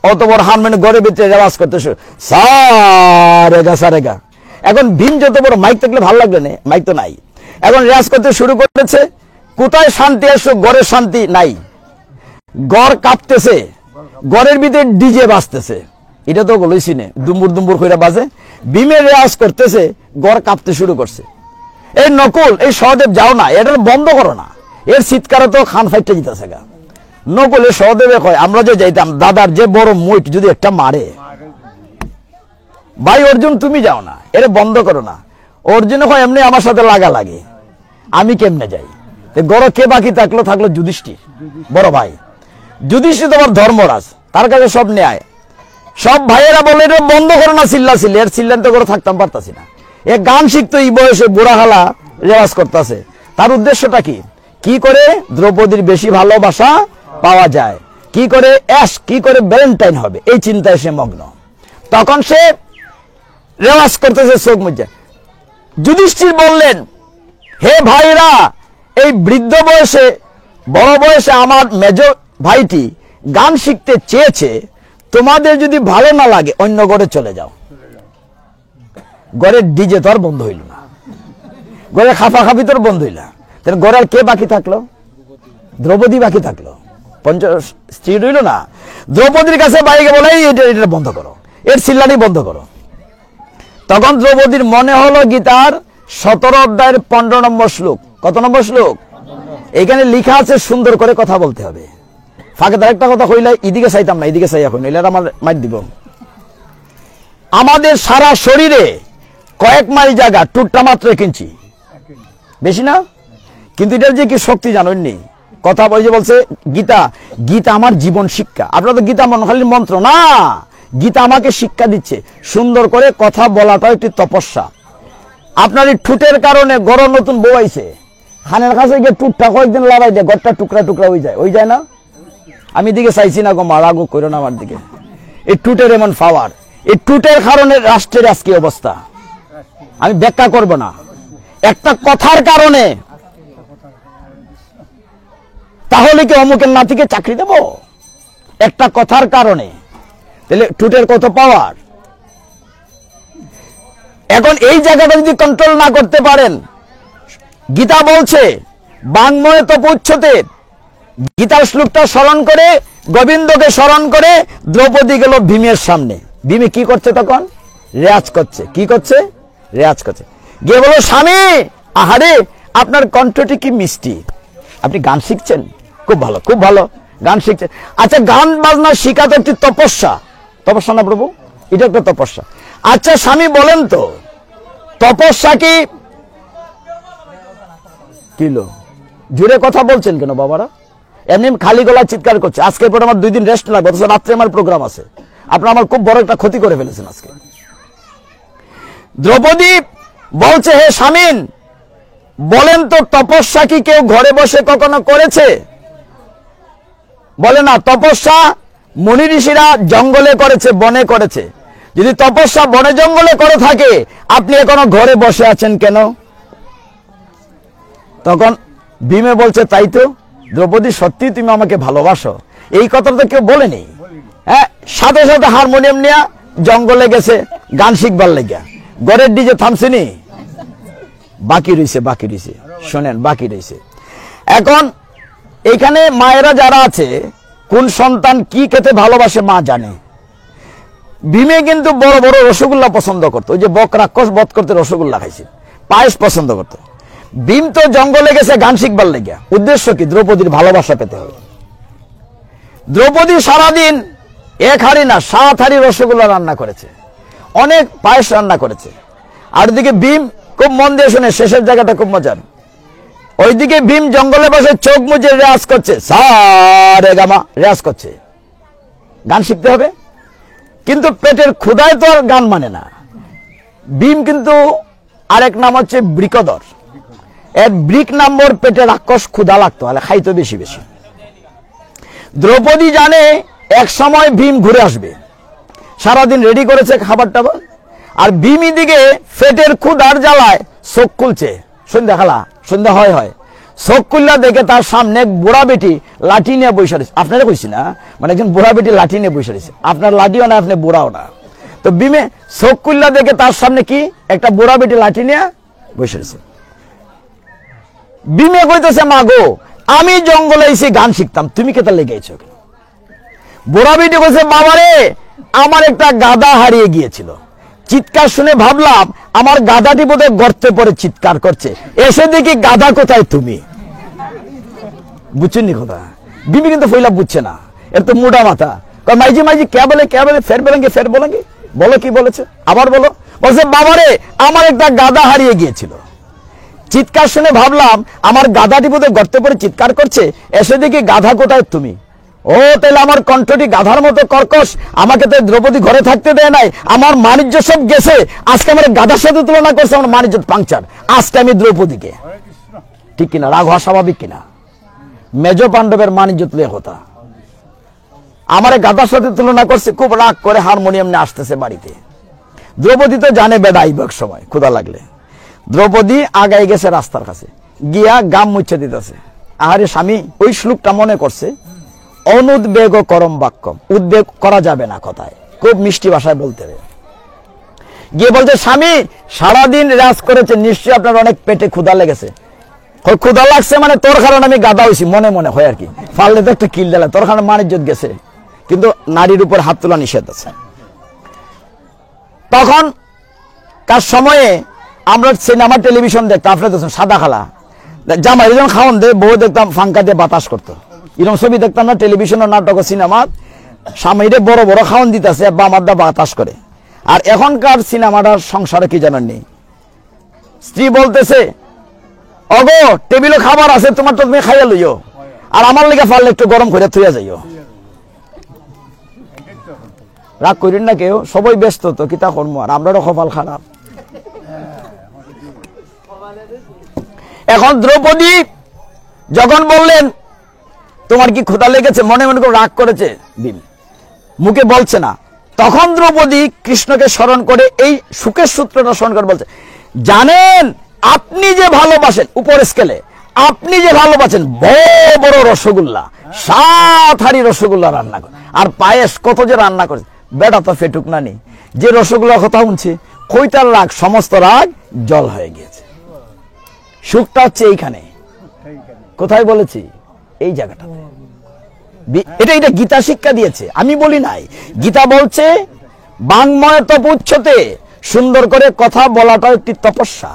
অত বড় হারমোনিয়াম ঘরের ভিতরে রেওয়াজ করতে শুরু, সারেগা সারেগা। এখন ভীম যত বড়, মাইক থাকলে ভালো লাগবে না, মাইক তো নাই। এখন রেওয়াজ করতে শুরু করেছে। কোথায় শান্তি আসলো? ঘরের শান্তি নাই, ঘর কাঁপতেছে, ঘরের ভিতরে ডিজে বাজতেছে। এটা তো বলেছি না, দুম্বুর দুম্বুর করে বাজে। ভীমের রেওয়াজ করতেছে, ঘর কাঁপতে শুরু করছে। এই নকুল, এই সহদেব যাও না, এটা বন্ধ করো না, এর চিৎকারে তো খান ফাইটটা জিতেছে গা। নকুলে সহদেবে কয় আমরা যে যাইতাম, দাদার যে বড় মুইট যদি একটা মারে, ভাই অর্জুন তুমি যাও না, এর বন্ধ করো না। ওর জন্য হয় এমনি আমার সাথে লাগা লাগে, আমি কেমনে যাই। গড় কে বাকি থাকলো? থাকলো যুধিষ্ঠির, বড় ভাই। যুধিষ্ঠির তোমার ধর্মরাজ, তার কাছে সব ন্যায়। সব ভাইয়েরা বলে এটা বন্ধ করো না, চিল্লাচিল্লি। এর চিল্লান্ত করে থাকতাম পারতাছি না। এ গান শিখতো এই বয়সে, বুড়া হালা রেওয়াজ করতেছে। তার উদ্দেশ্যটা কি? কি করে দ্রৌপদীর বেশি ভালোবাসা পাওয়া যায়, কি করে অ্যাশ, কি করে ভ্যালেন্টাইন হবে, এই চিন্তায় সে মগ্ন। তখন সে রেওয়াজ করতেছে চোখ মুজে। যুধিষ্ঠির বললেন, হে ভাইরা, এই বৃদ্ধ বয়সে, বড় বয়সে আমার মেজ ভাইটি গান শিখতে চেয়েছে, তোমাদের যদি ভালো না লাগে অন্য ঘরে চলে যাও। ঘরের ডিজে তো আর বন্ধ হইল না, ঘরে খাফাখাফি তোর বন্ধ হইল না। তাহলে ঘরে আর কে বাকি থাকলো? দ্রৌপদী বাকি থাকলো। পঞ্চ স্ত্রী রইল না। দ্রৌপদীর কাছে বাইকে বলে এটা বন্ধ করো, এর চিল্লানি বন্ধ করো। তখন দ্রৌপদীর মনে হলো গীতার 17 অধ্যায়ের 15 নম্বর শ্লোক। কত নম্বর শ্লোক? এখানে লিখা আছে সুন্দর করে কথা বলতে হবে। ফাঁকে তার একটা কথা কইলে এদিকে চাইতাম না, এদিকে চাই এখন, এলে আমার মাইর দিব। আমাদের সারা শরীরে কয়েক মাইল জায়গা, টুকটা মাত্র 1 ইঞ্চি, বেশি না। কিন্তু এটার যে কি শক্তি জানেন নি? কথা বলছে গীতা, গীতা আমার জীবন শিক্ষা। আপনারা তো গীতা খালি মন্ত্র না, গীতা আমাকে শিক্ষা দিচ্ছে। সুন্দর করে কথা বলাটা একটি তপস্যা। আপনার এই ঠুটের কারণে গরম নতুন বউ আইছে, খানের কাছে গিয়ে টুটটা কয়েকদিন লাগাই দেয়, ঘরটা টুকরা টুকরা হয়ে যায়, ওই যায় না? আমি দিকে চাইছি না গো, মারা গো করো না আমার দিকে। এই টুটের এমন পাওয়ার, এই টুটের কারণে রাষ্ট্রের আজকে অবস্থা। আমি ব্যাখ্যা করব না। একটা কথার কারণে তাহলে কি অমুকের নাতিকে চাকরি দেব? একটা কথার কারণে। তাহলে টুটের কত পাওয়ার। এখন এই জায়গাটা যদি কন্ট্রোল না করতে পারেন, গীতা বলছে বাংময় তপোচ্ছতে, গীতার শ্লোকটা স্মরণ করে, গোবিন্দকে স্মরণ করে দ্রৌপদী গেল ভীমের সামনে। ভীমে কি করছে তখন? রেয়াজ করছে। কি করছে? রেয়াজ করছে। গিয়ে বলো, স্বামী, আহারে আপনার কণ্ঠটি কি মিষ্টি, আপনি গান শিখছেন? খুব ভালো, খুব ভালো গান শিখছেন। আচ্ছা, গান বাজনা শিখা তো একটি তপস্যা। তপস্যা না প্রভু? এটা একটা তপস্যা। আচ্ছা স্বামী বলেন তো, তপস্যা কি কিলো? জুড়ে কথা বলছেন কেন বাবারা? এমনি খালি গলায় চিৎকার করছে। আজকের পর আমার 2 দিন রেস্ট লাগবে, অথচ রাত্রে আমার প্রোগ্রাম আছে। আপনারা আমার খুব বড় একটা ক্ষতি করে ফেলেছেন আজকে। দ্রৌপদী বলছে, হে স্বামীন, বলেন তো তপস্যা কি কেউ ঘরে বসে কখনো করেছে? বলে না। তপস্যা মুনি ঋষিরা জঙ্গলে করেছে, বনে করেছে। যদি তপস্যা বনে জঙ্গলে করে থাকে, আপনি এখনো ঘরে বসে আছেন কেন? তখন ভীমে বলছে, তাই তো দ্রৌপদী, সত্যি তুমি আমাকে ভালোবাসো। এই কথাটা তো কেউ বলেনি। হ্যাঁ, সাথে সাথে হারমোনিয়াম নিয়ে জঙ্গলে গেছে গান শিখবার লেগে। ঘরের ডিজে থামছেনি, বাকি রয়েছে, বাকি রয়েছে, শোনেন, বাকি রয়েছে। এখন এখানে মায়েরা যারা আছে, কোন সন্তান কি খেতে ভালোবাসে মা জানে। ভীমে কিন্তু বড় বড় রসগোল্লা পছন্দ করতো। ওই যে বক রাক্ষস বধ করতে রসগোল্লা খাইছে, পায়েস পছন্দ করতো। ভীম তো জঙ্গলে গেছে গান শিখবার লেগে। উদ্দেশ্য কি? দ্রৌপদীর ভালোবাসা পেতে হবে। দ্রৌপদী সারাদিন 1 হাঁড়ি না 7 হাঁড়ি রসগোল্লা রান্না করেছে, অনেক পায়েস রান্না করেছে। আর দিকে ভীম, খুব মন দিয়ে শুনে, শেষের জায়গাটা খুব মজার। ওইদিকে ভীম জঙ্গলে বসে চোখ মুজে রেয়াজ করছে, সারে গামা রেয়াজ করছে। গান শিখতে হবে, কিন্তু পেটের ক্ষুধায় তো আর গান মানে না। ভীম কিন্তু আরেক নাম হচ্ছে বৃকদর। এর ব্রিক নাম্বার পেটে রাক্ষস ক্ষুধা লাগতো, তাহলে খাইতো বেশি বেশি। দ্রৌপদী জানে এক সময় ভীম ঘুরে আসবে, সারাদিন রেডি করেছে খাবার টাবার। আর ভীম দিকে পেটের ক্ষুধার জ্বালায় চোখ খুলছে, সন্ধ্যা খেলা, সন্ধ্যা হয় হয়, চোখ খুললা দেখে তার সামনে বুড়া বেটি লাঠি নিয়ে বসে রয়েছে। আপনারা কইছি না, মানে একজন বুড়া বেটি লাঠি নিয়ে বসে রয়েছে। আপনার লাঠিও না, আপনি বুড়াও না। তো ভীমে চোখ খুললা দেখে তার সামনে কি একটা বুড়া বেটি লাঠি নিয়ে বসে রয়েছে। ভীমে কইতেছে, মা গো, আমি জঙ্গলে এসে গান শিখতাম, তুমি কেতা লেগেছ? বুড়া বেটি কইছে, বাবারে, আমার একটা গাধা হারিয়ে গিয়েছিল। চিৎকার শুনে ভাবলাম আমার গাধাটি বোধহয় গর্তে পড়ে চিৎকার করছে, এসে দেখি গাধা কোথায় তুমি। বুঝছেন কথা? বিবি কিন্তু ফইলা বুঝছে না, এর তো মোটা মাথা। মাইজি মাইজি কে বলে, কে বলে, ফের বলেঙ্গে, ফের বলেঙ্গে, বলো কি বলেছে, আবার বলো। বলছে বাবারে আমার একটা গাধা হারিয়ে গিয়েছিল। চিৎকার শুনে ভাবলাম আমার গাধাটি বোধহয় গর্তে পড়ে চিৎকার করছে, এসে দেখি গাধা কোথায় তুমি। ও তাহলে আমার কণ্ঠটি গাধার মতো কর্কশ, আমাকে তো দ্রৌপদী ঘরে থাকতে দেয় নাই, আমার বাণিজ্য সব গেছে, আজকে আমার গাধার সাথে তুলনা করছে, আমার বাণিজ্য পাংচার, আজকে আমি দ্রৌপদীকে। ঠিক কিনা? রাগ হওয়া স্বাভাবিক কিনা? মেজ পাণ্ডবের বাণিজ্য তুলে কথা আমার গাধার সাথে তুলনা করছে, খুব রাগ করে হারমোনিয়াম নিয়ে আসতেছে বাড়িতে। দ্রৌপদী তো জানে বেড়া আইব এক সময় ক্ষুধা লাগলে। দ্রৌপদী আগাই গেছে রাস্তার কাছে, গিয়া গাম মুছে দিতেছে। আহারে স্বামী, ওই শ্লোকটা মনে করছে, অনুদ্বেগ করম বাক্যম, উদ্বেগ করা যাবে না কথায়, খুব মিষ্টি ভাষায় বলতে হবে। গিয়ে বলছে স্বামী সারাদিন রাজ করেছে, নিশ্চয়ই আপনার অনেক পেটে ক্ষুধা লেগেছে। ক্ষুধা লাগছে মানে তোর কারণে আমি গাধা হয়েছি, মনে মনে হয় আর কি, পারলে তো একটা কিল দিলা, তোর কারণে মানিজ্জত গেছে। কিন্তু নারীর উপর হাত তোলা নিষেধ আছে। তখন কার সময়ে আমরা সিনেমা টেলিভিশন দেখতাম, আপনার দেখছেন সাদা খালা জামাই যখন খাওয়ান দে, বউ দেখতাম ফাঙ্কা দিয়ে বাতাস করতো, এরকম ছবি দেখতাম না টেলিভিশন নাটক সিনেমা, স্বামীরে বড় বড় খাওয়ান দিতেছে বা আমার দা বাতাস করে। আর এখনকার সিনেমাটার সংসারে কি জানেন নেই, স্ত্রী বলতেছে অগো টেবিলে খাবার আছে, তোমার তো তুমি খাইয়া লইও, আর আমার লেগে পারলে একটু গরম করে থইয়া যাইও। রাগ করেন না কেউ, সবাই ব্যস্ত তো কিতা কর্ম, আর আমরাও কপাল খারাপ। এখন দ্রৌপদী যখন বললেন তোমার কি ক্ষুধা লেগেছে, মনে মনে করে রাগ করেছে ভীম, মুখে বলছে না, তখন দ্রৌপদী কৃষ্ণকে স্মরণ করে এই সুখের সূত্রটা স্মরণ করে বলছে, জানেন আপনি যে ভালোবাসেন, উপর স্কেলে আপনি যে ভালোবাসেন বড় বড় রসগোল্লা, 7 হাঁড়ি রসগোল্লা রান্না করে, আর পায়েস কত যে রান্না করে, বেটা তো ফেটুক না নেই, যে রসগোল্লার কথা শুনছে কইটার রাগ, সমস্ত রাগ জল হয়ে গিয়েছে। সুখটা হচ্ছে এইখানে, কোথায় বলেছি, এই জায়গাটা। এটা গীতা শিক্ষা দিয়েছে, আমি বলি নাই। গীতা বলছে বাংময় তপোচ্ছতে, সুন্দর করে কথা বলাটা একটি তপস্যা।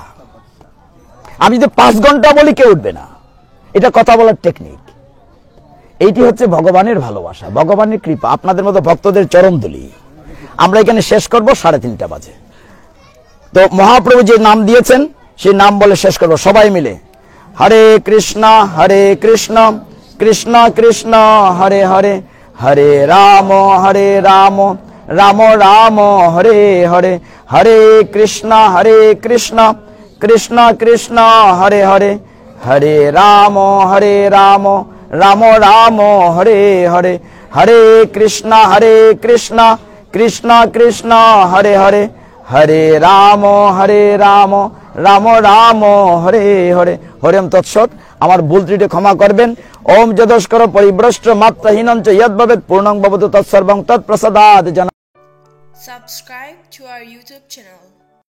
আমি যদি 5 ঘন্টা বলি কেউ উঠবে না, এটা কথা বলার টেকনিক। এইটি হচ্ছে ভগবানের ভালোবাসা, ভগবানের কৃপা, আপনাদের মতো ভক্তদের চরম দুলি। আমরা এখানে শেষ করব 3:30 বাজে। তো মহাপ্রভু যে নাম দিয়েছেন সেই নাম বলে শেষ করব সবাই মিলে। হরে কৃষ্ণ কৃষ্ণ কৃষ্ণ হরে হরে, হরে রাম রাম রাম হরে হরে, হরে কৃষ্ণ কৃষ্ণ কৃষ্ণ হরে হরে, হরে রাম রাম রাম হরে হরে, হরে কৃষ্ণ কৃষ্ণ কৃষ্ণ হরে হরে, হরে রাম রাম হরে হরে। হরিম তৎসৎ। আমার ভুল ত্রুটি ক্ষমা করবেন। ওম যদস্কর পরিভ্রষ্ট মাত্রাহীনং চ ইয়ৎ ভবেৎ পূর্ণং ভবতু তৎসর্বং তৎপ্রসাদাৎ। Subscribe to our YouTube channel.